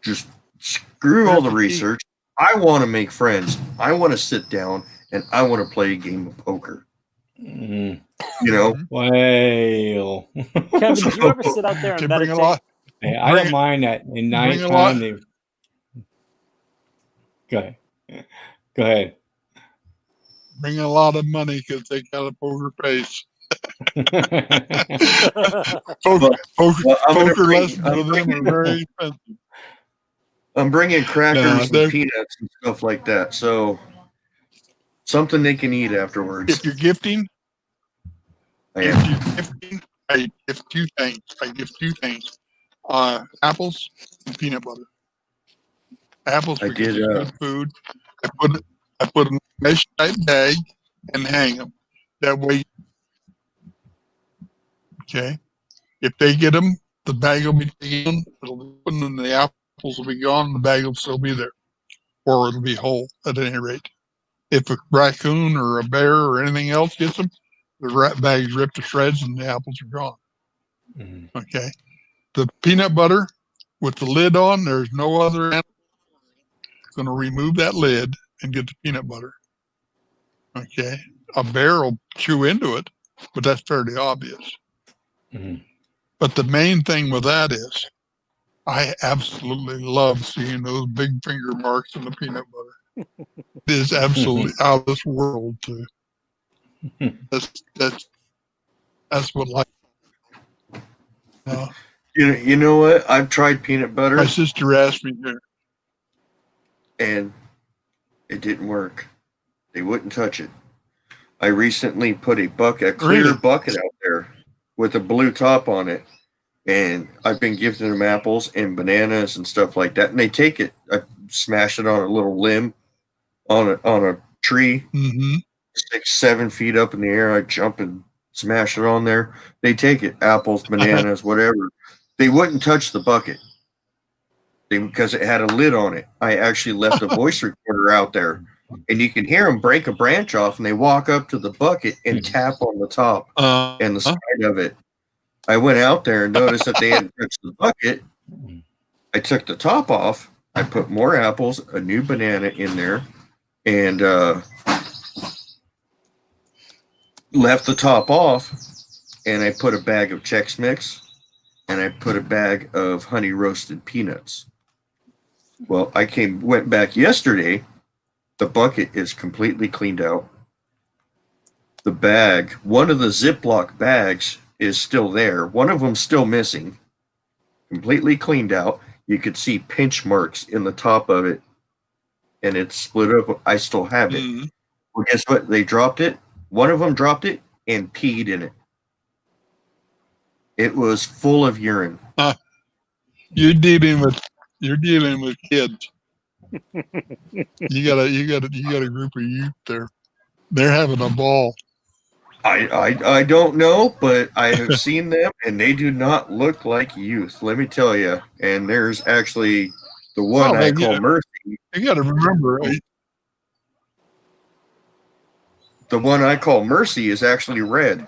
Just screw all the research. I want to make friends. I want to sit down and I want to play a game of poker. Mm. You know? Well. Kevin, did you ever sit out there and meditate? Hey, I don't mind that in nighttime. Go ahead. Go ahead. Bring a lot of money because they got a poker face. Poker lessons with them are very expensive. I'm bringing crackers and peanuts and stuff like that. So something they can eat afterwards. If you're gifting, I give 2 things. I give 2 things. Apples and peanut butter. Apples for good food. I put them in a mesh type bag and hang them. That way, okay. If they get them, the bag will be taken. It'll be open and the apples will be gone. The bag will still be there, or it'll be whole at any rate. If a raccoon or a bear or anything else gets them, the bag's ripped to shreds and the apples are gone. Mm-hmm. Okay. The peanut butter with the lid on, there's no other animal going to remove that lid and get the peanut butter. Okay. A bear will chew into it, but that's fairly obvious. Mm-hmm. But the main thing with that is I absolutely love seeing those big finger marks in the peanut butter. It is absolutely out of this world too. That's what life. You know what? I've tried peanut butter. My sister asked me here, and It didn't work. They wouldn't touch it. I recently put a clear Really? bucket out there with a blue top on it, and I've been gifting them apples and bananas and stuff like that, and they take it. I smash it on a little limb on a tree, Mm-hmm. 6-7 feet up in the air. I jump and smash it on there. They take it. Apples, bananas, whatever. They wouldn't touch the bucket because it had a lid on it. I actually left a voice recorder out there, and you can hear them break a branch off, and they walk up to the bucket and tap on the top and the side of it. I went out there and noticed that they hadn't touched the bucket. I took the top off. I put more apples, a new banana in there, and left the top off. And I put a bag of Chex Mix, and I put a bag of honey roasted peanuts. Well, went back yesterday. The bucket is completely cleaned out. The bag, one of the Ziploc bags, is still there. One of them's still missing. Completely cleaned out. You could see pinch marks in the top of it, and it's split up. I still have it. Mm-hmm. Well, guess what? They dropped it. One of them dropped it and peed in it. It was full of urine. You're dealing with kids. You got a group of youth there. They're having a ball. I don't know, but I have seen them, and they do not look like youth. Let me tell you. And there's actually the one I call Mercy. You got to remember, the one I call Mercy is actually red,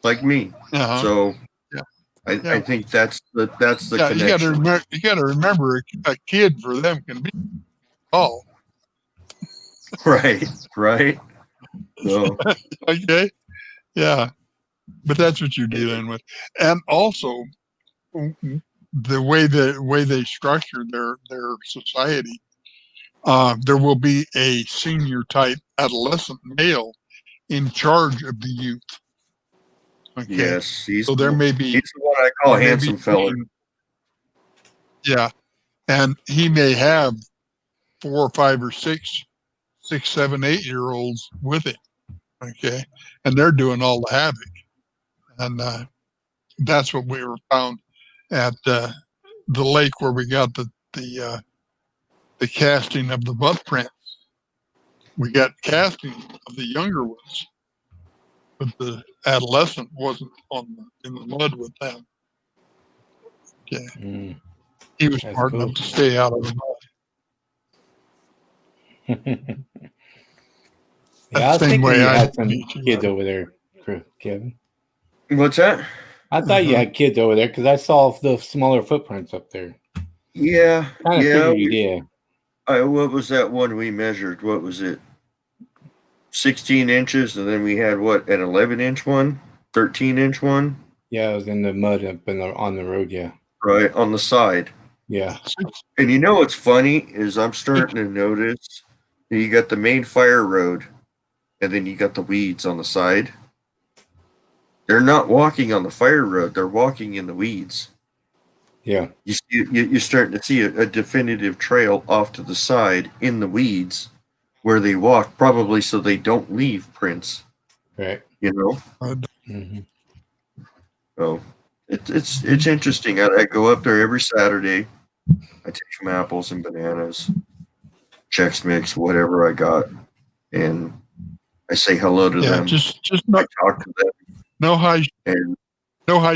like me. Uh-huh. So I think that's the connection. You got to remember, a kid for them can be tall. Right. So. Okay, yeah, but that's what you're dealing with, and also the way they structure their society. There will be a senior type adolescent male in charge of the youth. Okay. Yes, he's the one I call handsome fella. Yeah, and he may have 4 or 5 or 6, 7, 8-year-olds with him. Okay, and they're doing all the havoc, and that's what we were found at the lake where we got the casting of the butt prints. We got casting of the younger ones, but the adolescent wasn't in the mud with them. Okay, he was smart enough to stay out of the mud. Yeah, I was thinking you had some kids over there, Kevin. What's that? I thought you had kids over there because I saw the smaller footprints up there. Yeah, you did. What was that one we measured? What was it? 16 inches, and then we had an 11-inch one, 13-inch one. Yeah, it was in the mud up on the road. Yeah, right on the side. Yeah, and you know what's funny is I'm starting to notice that you got the main fire road. And then you got the weeds on the side. They're not walking on the fire road. They're walking in the weeds. Yeah. You're starting to see a definitive trail off to the side in the weeds where they walk, probably so they don't leave prints. Right. You know? Mm-hmm. So it's interesting. I go up there every Saturday. I take some apples and bananas, Chex Mix, whatever I got. And I say hello to them. Just I talk to them. No high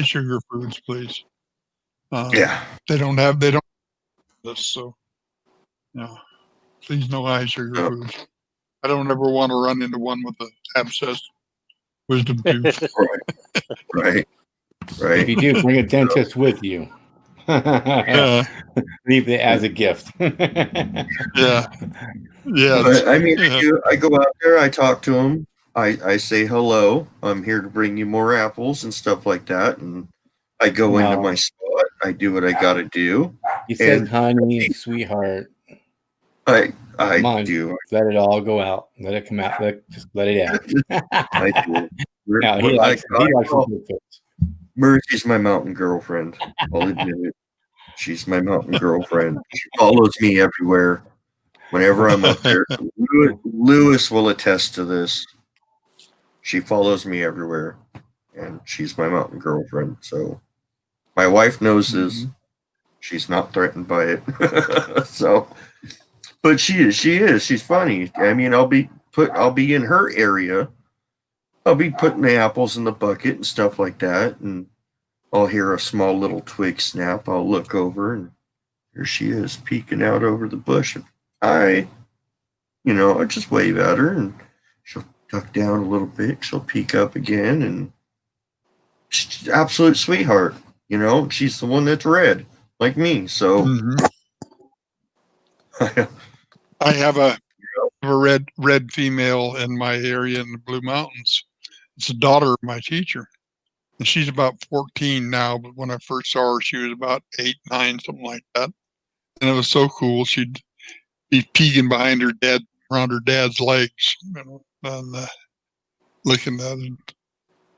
sugar foods, please. They don't this, so no. Please, no high sugar foods. I don't ever want to run into one with an abscess wisdom tooth. Right. If you do, bring a dentist with you. Leave it as a gift. Yeah. But, I mean, I go out there, I talk to them, I say hello. I'm here to bring you more apples and stuff like that, and I go into my spot. I do what I got to do. You said, honey, sweetheart. I do. Let it all go out. Let it come out. Just let it out. I do. No, he likes Mercy's my mountain girlfriend. I'll admit it. She's my mountain girlfriend. She follows me everywhere. Whenever I'm up there, Lewis will attest to this. She follows me everywhere, and she's my mountain girlfriend. So my wife knows this. She's not threatened by it. So, but she is. She's funny. I mean, I'll be in her area. I'll be putting the apples in the bucket and stuff like that, and I'll hear a small little twig snap. I'll look over, and here she is peeking out over the bush. Hi. I just wave at her, and she'll duck down a little bit. She'll peek up again, and she's an absolute sweetheart. She's the one that's red, like me. So I have a red female in my area in the Blue Mountains. It's the daughter of my teacher. And she's about 14 now, but when I first saw her, she was about 8, 9, something like that. And it was so cool. She'd be peeking behind her dad, around her dad's legs, and looking at it.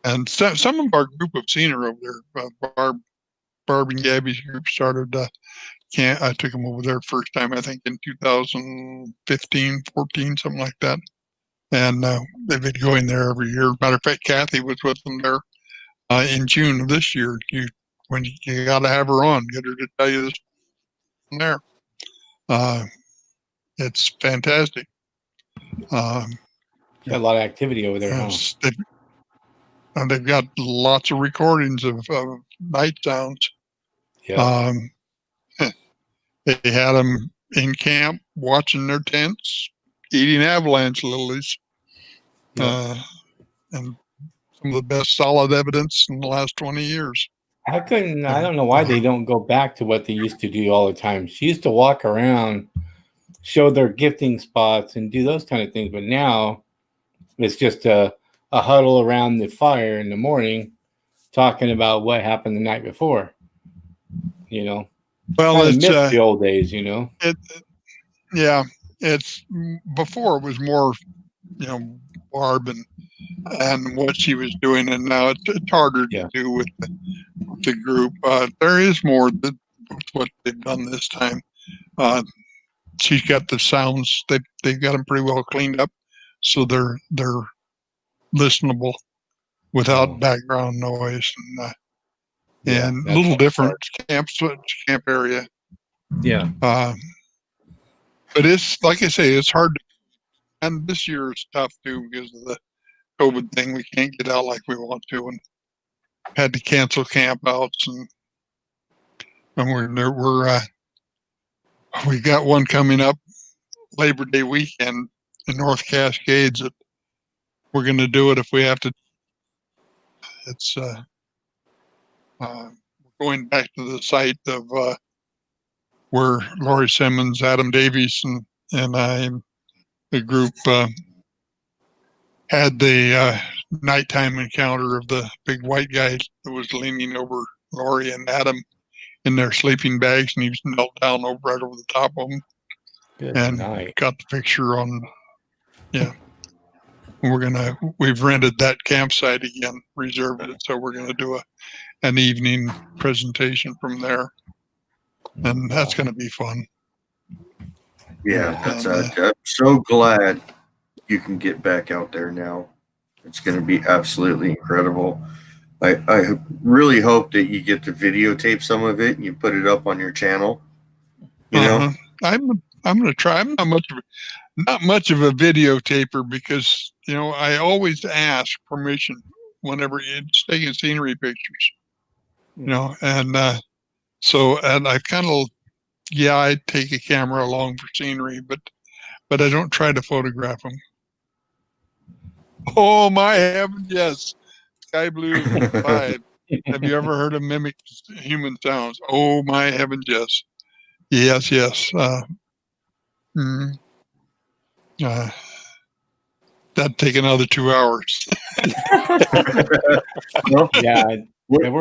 And some of our group have seen her over there. Barb and Gabby's group started. I took them over there first time, I think, in 2015, 14, something like that. And they've been going there every year. Matter of fact, Kathy was with them there in June of this year. You got to have her on, get her to tell you this from there. It's fantastic. Got a lot of activity over there, huh? They've got lots of recordings of night sounds. Yeah. They had them in camp watching their tents, eating avalanche lilies, and some of the best solid evidence in the last 20 years. I don't know why they don't go back to what they used to do all the time. She used to walk around, show their gifting spots, and do those kind of things. But now it's just a huddle around the fire in the morning, talking about what happened the night before. Well, it's the old days. It's before it was more, Barb and what she was doing, and now it's harder to do with the group. There is more with what they've done this time. She's got the sounds; they've got them pretty well cleaned up, so they're listenable without background noise, and a little different camp area. Yeah. But it's like I say, it's hard and this year is tough too because of the COVID thing. We can't get out like we want to, and had to cancel camp outs, and we got one coming up Labor Day weekend in North Cascades that we're going to do it if we have to. It's going back to the site of where Laurie Simmons, Adam Davies, and I, the group, had the nighttime encounter of the big white guy that was leaning over Laurie and Adam in their sleeping bags, and he was knelt down right over the top of them. Good and night. Got the picture on. Yeah, we've rented that campsite again, reserved it, so we're gonna do an evening presentation from there, and that's gonna be fun. Yeah, I'm so glad you can get back out there now. It's going to be absolutely incredible. I really hope that you get to videotape some of it and you put it up on your channel. I'm going to try. I'm not much of a videotaper because I always ask permission whenever it's taking scenery pictures. And so I kind of I take a camera along for scenery, but I don't try to photograph them. Oh my heavens, yes. Sky Blue 5. Have you ever heard of mimic human sounds? Oh my heavens, yes. Yes. That'd take another 2 hours. Well, yeah. We can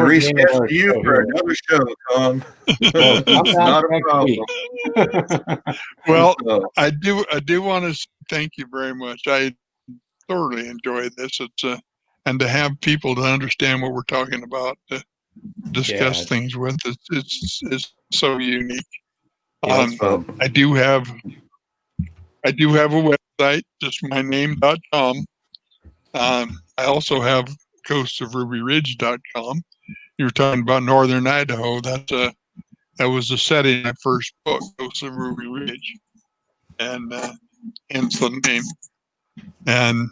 reschedule you for another show, Tom. It's not a problem. Well, I do want to thank you very much. I thoroughly enjoyed this. It's and to have people to understand what we're talking about, to discuss things with, it's so unique. I do have I do have a website, just myname.com. I also have coastofrubyridge.com. You were talking about northern Idaho. That was the setting of my first book, Coast of Ruby Ridge, and hence the name. And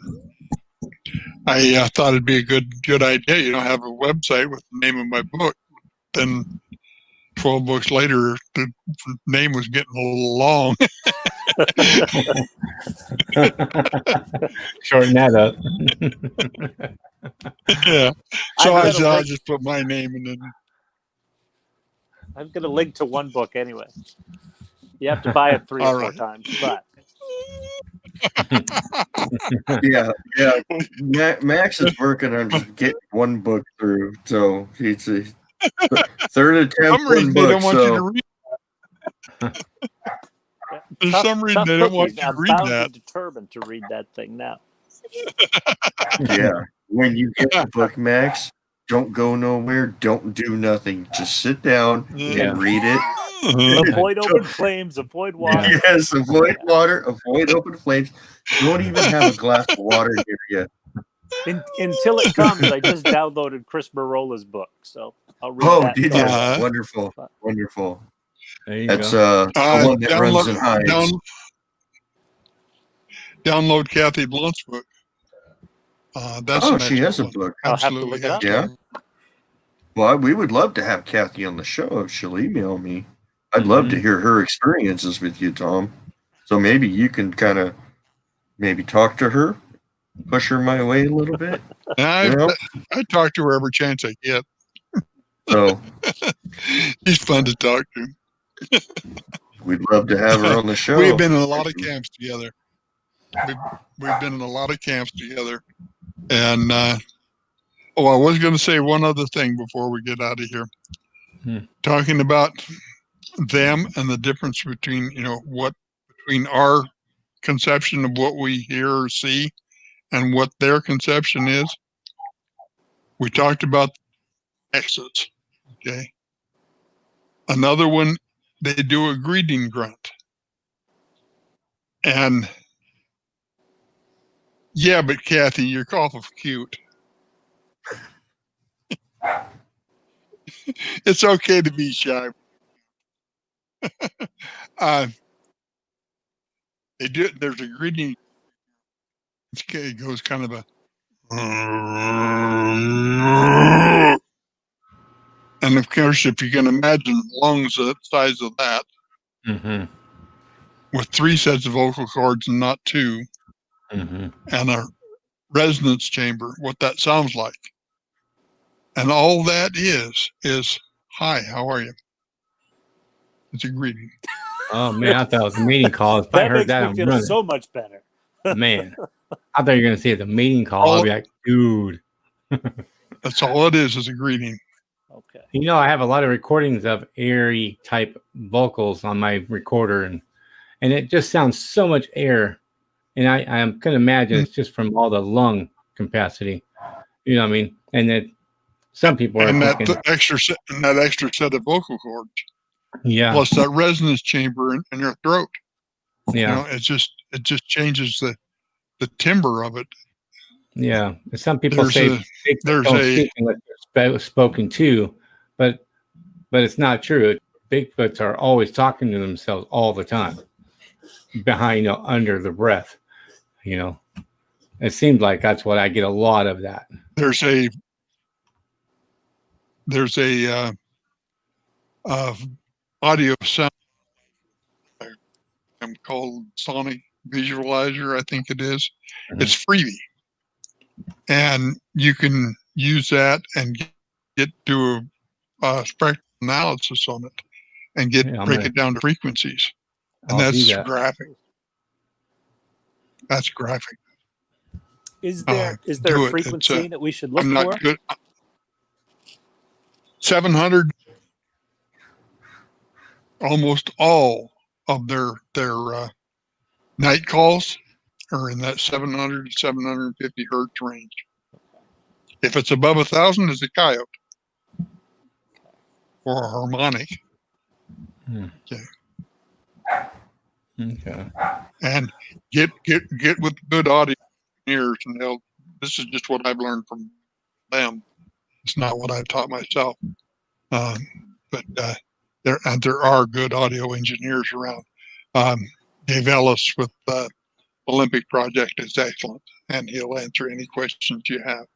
I thought it'd be a good idea, have a website with the name of my book. Then 12 books later, the name was getting a little long. Shorten that up. Yeah. So I've got a I'll link- just put my name in it. I'm going to link to one book anyway. You have to buy it 3 or All 4 right. times, but Yeah. Max is working on just getting one book through, so he's a third For attempt, some one reason, they book. don't want you to So read. For some reason, they don't want you to I'm read bound that. and determined to read that thing now. yeah, when you get the book, Max, don't go nowhere. Don't do nothing. Just sit down Yeah. and read it. Avoid open flames, avoid water. Yes, avoid water, avoid open flames. Don't even have a glass of water near you. Until it comes, I just downloaded Chris Barola's book, so I'll read Oh, that. did you? Uh-huh. Wonderful, wonderful. There you That's go. the one that runs in hides. Download Kathy Blunt's book. That's Oh, an she has a excellent one. book. I'll have to Absolutely. look it up. Yeah. Well, we would love to have Kathy on the show if she'll email me. I'd love to hear her experiences with you, Tom. So maybe you can kind of maybe talk to her, push her my way a little bit. I talk to her every chance I get. So She's fun to talk to. we'd love to have her on the show. We've been in a lot of camps together. We've been in a lot of camps together. And I was going to say one other thing before we get out of here. Talking about them and the difference between, between our conception of what we hear or see and what their conception is. We talked about exits. Okay. Another one, they do a greeting grunt. And yeah, but Kathy, you're awful cute. It's okay to be shy. They do. There's a greeting. It goes kind of a, and of course, if you can imagine lungs the size of that, with 3 sets of vocal cords and not 2, and a resonance chamber, what that sounds like, and all that is hi, how are you? It's a greeting. Oh man, I thought it was a meeting call. If I That heard makes that, me I'm feel running. so much better. Man, I thought you were gonna say it's a meeting call. I'll be like, dude. That's all it is a greeting. Okay. I have a lot of recordings of airy type vocals on my recorder, and it just sounds so much air. And I can imagine it's just from all the lung capacity. You know what I mean? And that some people are thinking, that extra set of vocal cords. Yeah. Plus that resonance chamber in your throat. Yeah. It just changes the timbre of it. Yeah. Some people say don't speak unless they're spoken to, but it's not true. Bigfoots are always talking to themselves all the time, behind, under the breath. It seems like that's what I get a lot of that. There's a audio sound called Sonic Visualizer, I think it is. It's freebie, and you can use that and get to a spectral analysis on it and break it down to frequencies, and that's graphic. That's graphic. Is there a frequency that we should look for? Good. 700. Almost all of their night calls are in that 700 to 750 hertz range. If it's above 1,000, it's a coyote or a harmonic. Okay. Okay. And get with good audio engineers, and this is just what I've learned from them. It's not what I've taught myself. But there are good audio engineers around. Dave Ellis with Olympic Project is excellent, and he'll answer any questions you have.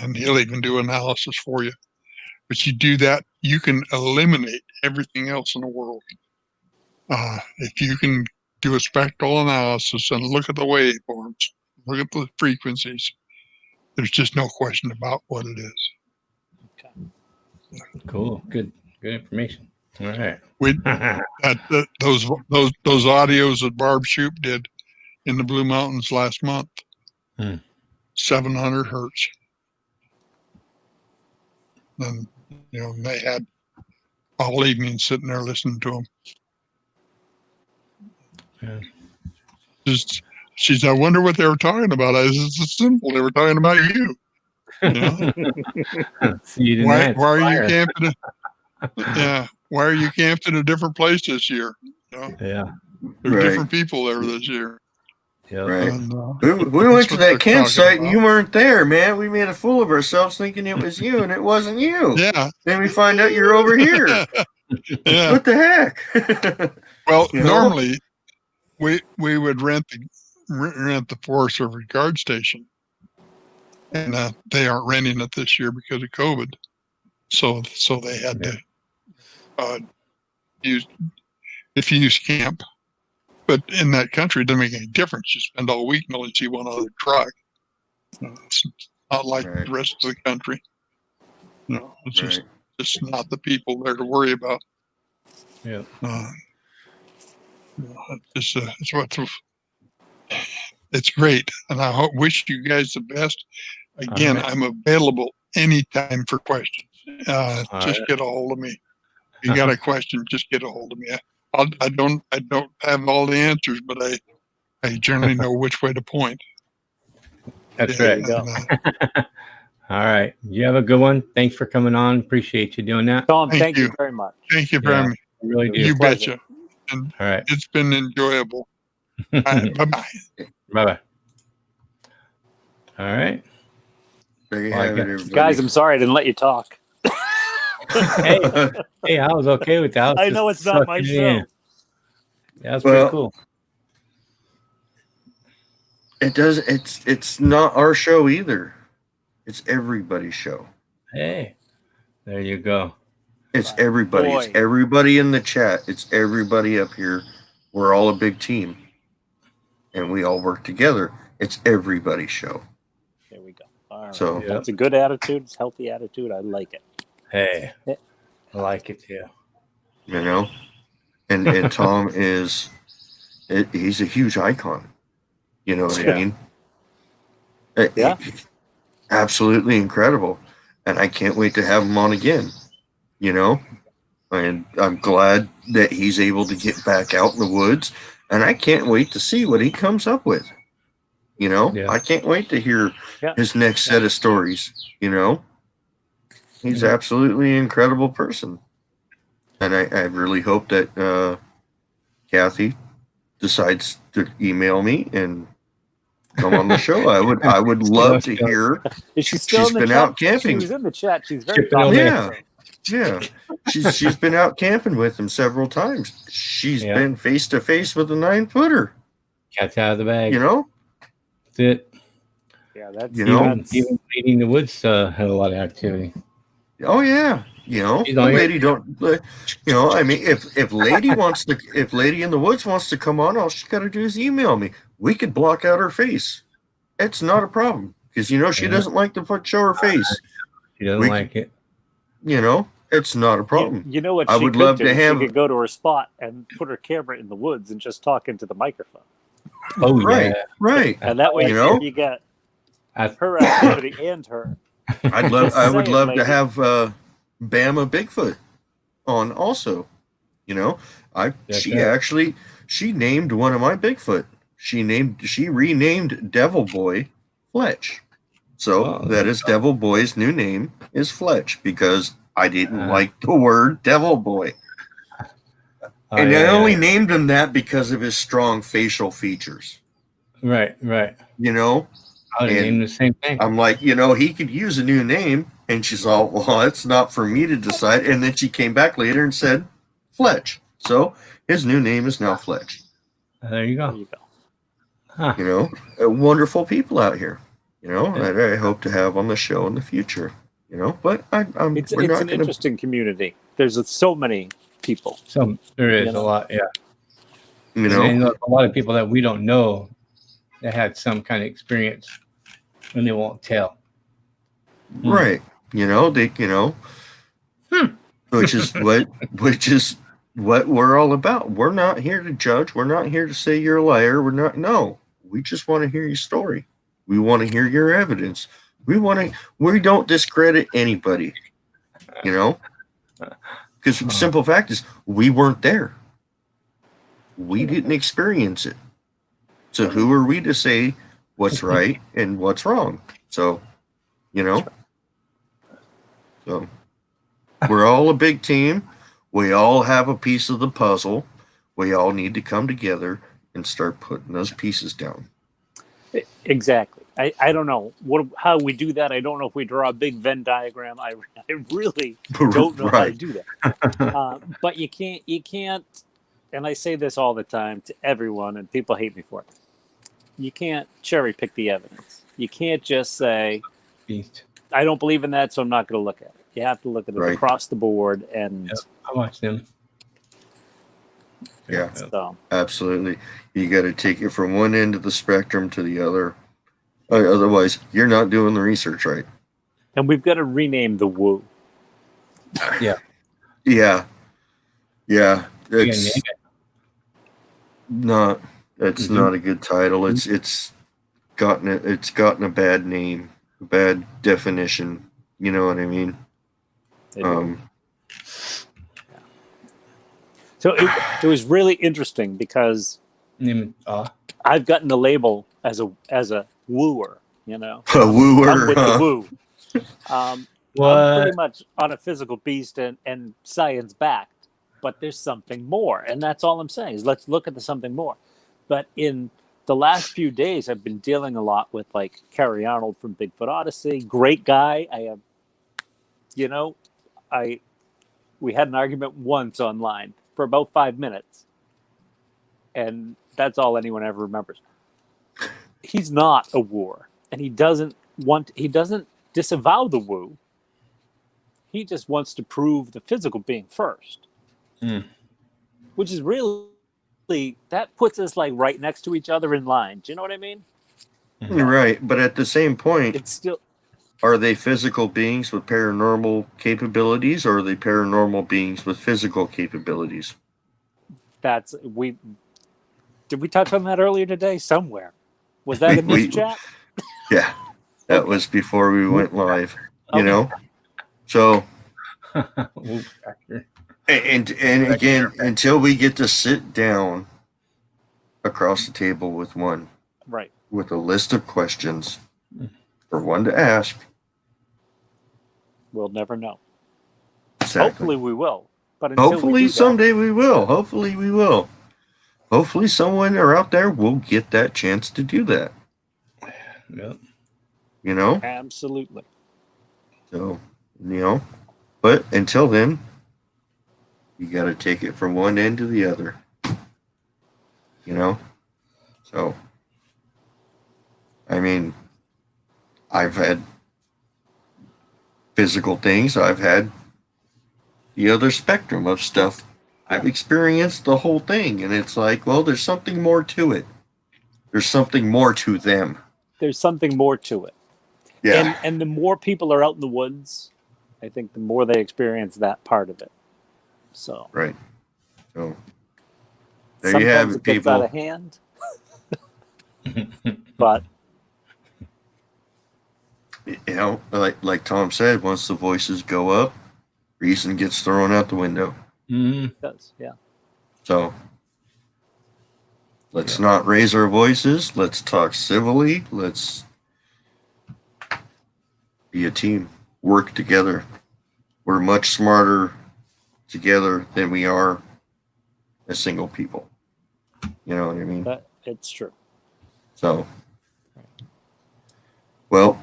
And he'll even do analysis for you. But you do that, you can eliminate everything else in the world. If you can do a spectral analysis and look at the waveforms, look at the frequencies, there's just no question about what it is. Cool. Good information. All right. Those audios that Barb Shoop did in the Blue Mountains last month, 700 hertz. And, they had all evening sitting there listening to them. Yeah. She said, I wonder what they were talking about. I said, it's simple. They were talking about you. See you why tonight. are you camping? Why are you camped in a different place this year? Yeah. There's different people there this year. Yeah. Right. And, we went to that campsite and about. you weren't there, man. We made a fool of ourselves thinking it was you, and it wasn't you. Yeah. Then we find out you're over here. Yeah. What the heck? Well, normally we would rent the Forest Service guard station, and they aren't renting it this year because of COVID. So they had to use camp. But in that country, it doesn't make any difference. You spend all week and only see one other truck. It's not like the rest of the country. It's just not the people there to worry about. Yeah. It's great, and I wish you guys the best. Again, I'm available anytime for questions. Just get a hold of me. If you got a question, just get a hold of me. I don't have all the answers, but I generally know which way to point. That's right. All right. You have a good one. Thanks for coming on. Appreciate you doing that. Thom, thank you very much. Thank you very much. I really do. You betcha. And all right. It's been enjoyable. All right, bye-bye. Bye-bye. All right. There you have it, everybody. Guys, I'm sorry I didn't let you talk. hey, I was okay with that. I know it's not my show. Yeah, that's pretty cool. It's not our show either. It's everybody's show. Hey, there you go. It's everybody. It's everybody in the chat. It's everybody up here. We're all a big team, and we all work together. It's everybody's show. There we go. All right. So that's a good attitude. It's a healthy attitude. I like it. Hey, I like it too. And Thom he's a huge icon. You know what I mean? Yeah. Absolutely incredible. And I can't wait to have him on again. And I'm glad that he's able to get back out in the woods. And I can't wait to see what he comes up with. I can't wait to hear his next set of stories. He's absolutely an incredible person. And I really hope that Kathy decides to email me and come on the show. I would love to hear. Is she still she's in the been chat? out camping. She was in the chat. She's very Yeah. She's been out camping with him several times. She's been face to face with a 9-footer. Cat's out of the bag. That's it. Yeah, that's even Leading the Woods had a lot of activity. Oh yeah. Lady don't. I mean, if Lady if Lady in the Woods wants to come on, all she got to do is email me. We could block out her face. It's not a problem because she doesn't like to show her face. She doesn't like it. It's not a problem. You know what? I would love to have. She could go to her spot and put her camera in the woods and just talk into the microphone. Oh right, yeah, right. And that way, you get her activity and her. I would love to have Bama Bigfoot on also. She named one of my Bigfoot. She renamed Devil Boy Fletch. So that is Devil Boy's new name is Fletch because I didn't like the word Devil Boy. And I only named him that because of his strong facial features. Right. You know? I would have named the same thing. I'm like, he could use a new name. And she's all, well, it's not for me to decide. And then she came back later and said, Fletch. So his new name is now Fletch. There you go. Huh. Wonderful people out here. That I hope to have on the show in the future. But it's an interesting community. There's so many people. There is a lot, yeah. And a lot of people that we don't know that had some kind of experience, and they won't tell. Right. Which is what we're all about. We're not here to judge. We're not here to say you're a liar. No. We just want to hear your story. We want to hear your evidence. We don't discredit anybody. Because the simple fact is we weren't there. We didn't experience it. So who are we to say what's right and what's wrong? So, so we're all a big team. We all have a piece of the puzzle. We all need to come together and start putting those pieces down. Exactly. I don't know how we do that. I don't know if we draw a big Venn diagram. I really don't know how to do that. But you can't, and I say this all the time to everyone, and people hate me for it. You can't cherry pick the evidence. You can't just say, I don't believe in that, so I'm not going to look at it. You have to look at it across the board. And I watch them. Yeah, absolutely. You got to take it from one end of the spectrum to the other. Otherwise, you're not doing the research right. And we've got to rename the woo. Yeah. It's not a good title. It's gotten a bad name, a bad definition. You know what I mean? So it was really interesting because I've gotten the label as a wooer, A wooer. I'm with the woo. I'm pretty much on a physical beast and science backed, but there's something more. And that's all I'm saying is let's look at the something more. But in the last few days, I've been dealing a lot with like Carrie Arnold from Bigfoot Odyssey. Great guy. We had an argument once online for about 5 minutes. And that's all anyone ever remembers. He's not a wooer, and he doesn't disavow the woo. He just wants to prove the physical being first. Which is really, that puts us like right next to each other in line. Do you know what I mean? Right. But at the same point, it's still, are they physical beings with paranormal capabilities, or are they paranormal beings with physical capabilities? Did we touch on that earlier today? Somewhere. Was that in this chat? Yeah. That was before we went live. So and again, until we get to sit down across the table with one. Right. With a list of questions for one to ask. We'll never know. Exactly. Hopefully we will. But hopefully someday we will. Hopefully we will. Hopefully someone out there will get that chance to do that. Yep. Absolutely. So, but until then, you got to take it from one end to the other. So, I mean, I've had physical things. I've had the other spectrum of stuff. I've experienced the whole thing, and it's like, well, there's something more to it. There's something more to them. There's something more to it. Yeah. And the more people are out in the woods, I think the more they experience that part of it. So. Right. So. There you have it, people. Sometimes it gets out of hand. But. Like Tom said, once the voices go up, reason gets thrown out the window. It does, yeah. So let's not raise our voices. Let's talk civilly. Let's be a team. Work together. We're much smarter together than we are as single people. You know what I mean? It's true. So, well,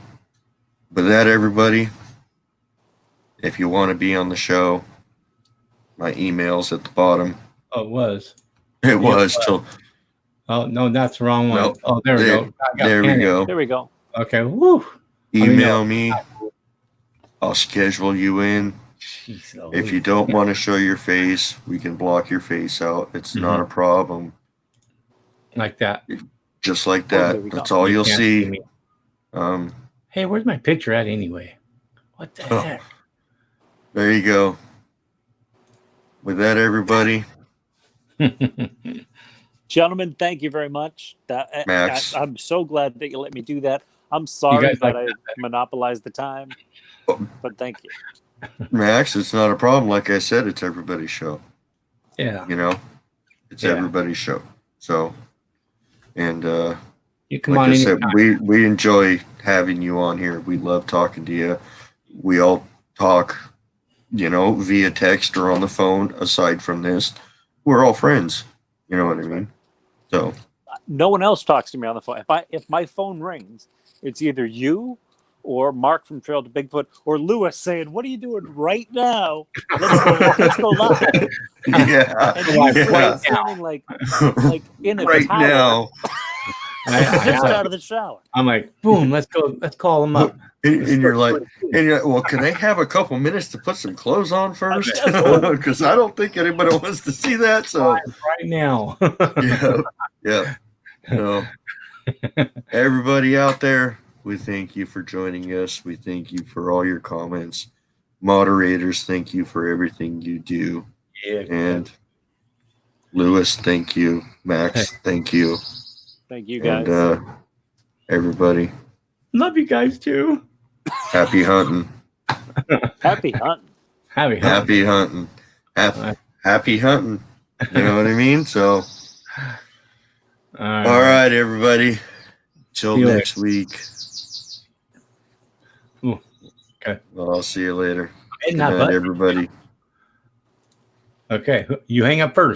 with that, everybody, if you want to be on the show, my email's at the bottom. Oh, it was. It was till. Oh no, that's the wrong one. No, Oh, there we go. There we go. There we go. Okay. Woo. Email me. I'll schedule you in. Jeez, If you don't want to show your face, we can block your face out. It's not a problem. Like that. Just like there that. we go. That's all You you'll can't see. me. Um, Hey, where's my picture at anyway? What the heck? there you go. With that, everybody, Gentlemen, thank you very much. Max. I'm so glad that you let me do that. I'm sorry guys that like I monopolized the time, but thank you. Max, it's not a problem. Like I said, it's everybody's show. Yeah. You know, it's Yeah. everybody's show. So, and You come like on I said, anytime. we enjoy having you on here. We love talking to you. We all talk, you know, via text or on the phone. Aside from this, we're all friends. You know what I mean? So, No one else talks to me on the phone. If my phone rings, it's either you or Mark from Trail to Bigfoot or Lewis saying, "What are you doing right now? Let's go live." yeah, And he's yeah. standing like in a Right towel, now. just out of the shower. I'm like, boom, let's go. Let's call them up. And you're like, well, can I have a couple minutes to put some clothes on first? Okay. Because I don't think anybody wants to see that. So, Right now. yeah. So, everybody out there, we thank you for joining us. We thank you for all your comments. Moderators, thank you for everything you do. Yeah. And Lewis, thank you. Max, thank you. Thank you guys. And everybody, Love you guys too. happy hunting. Happy hunting. Happy. Happy hunting. Happy hunting. You know what I mean? So, all right, everybody. Till See you next week. Ooh, okay. Well, I'll see you later. Hey, Good not night, but- everybody. Okay, you hang up first.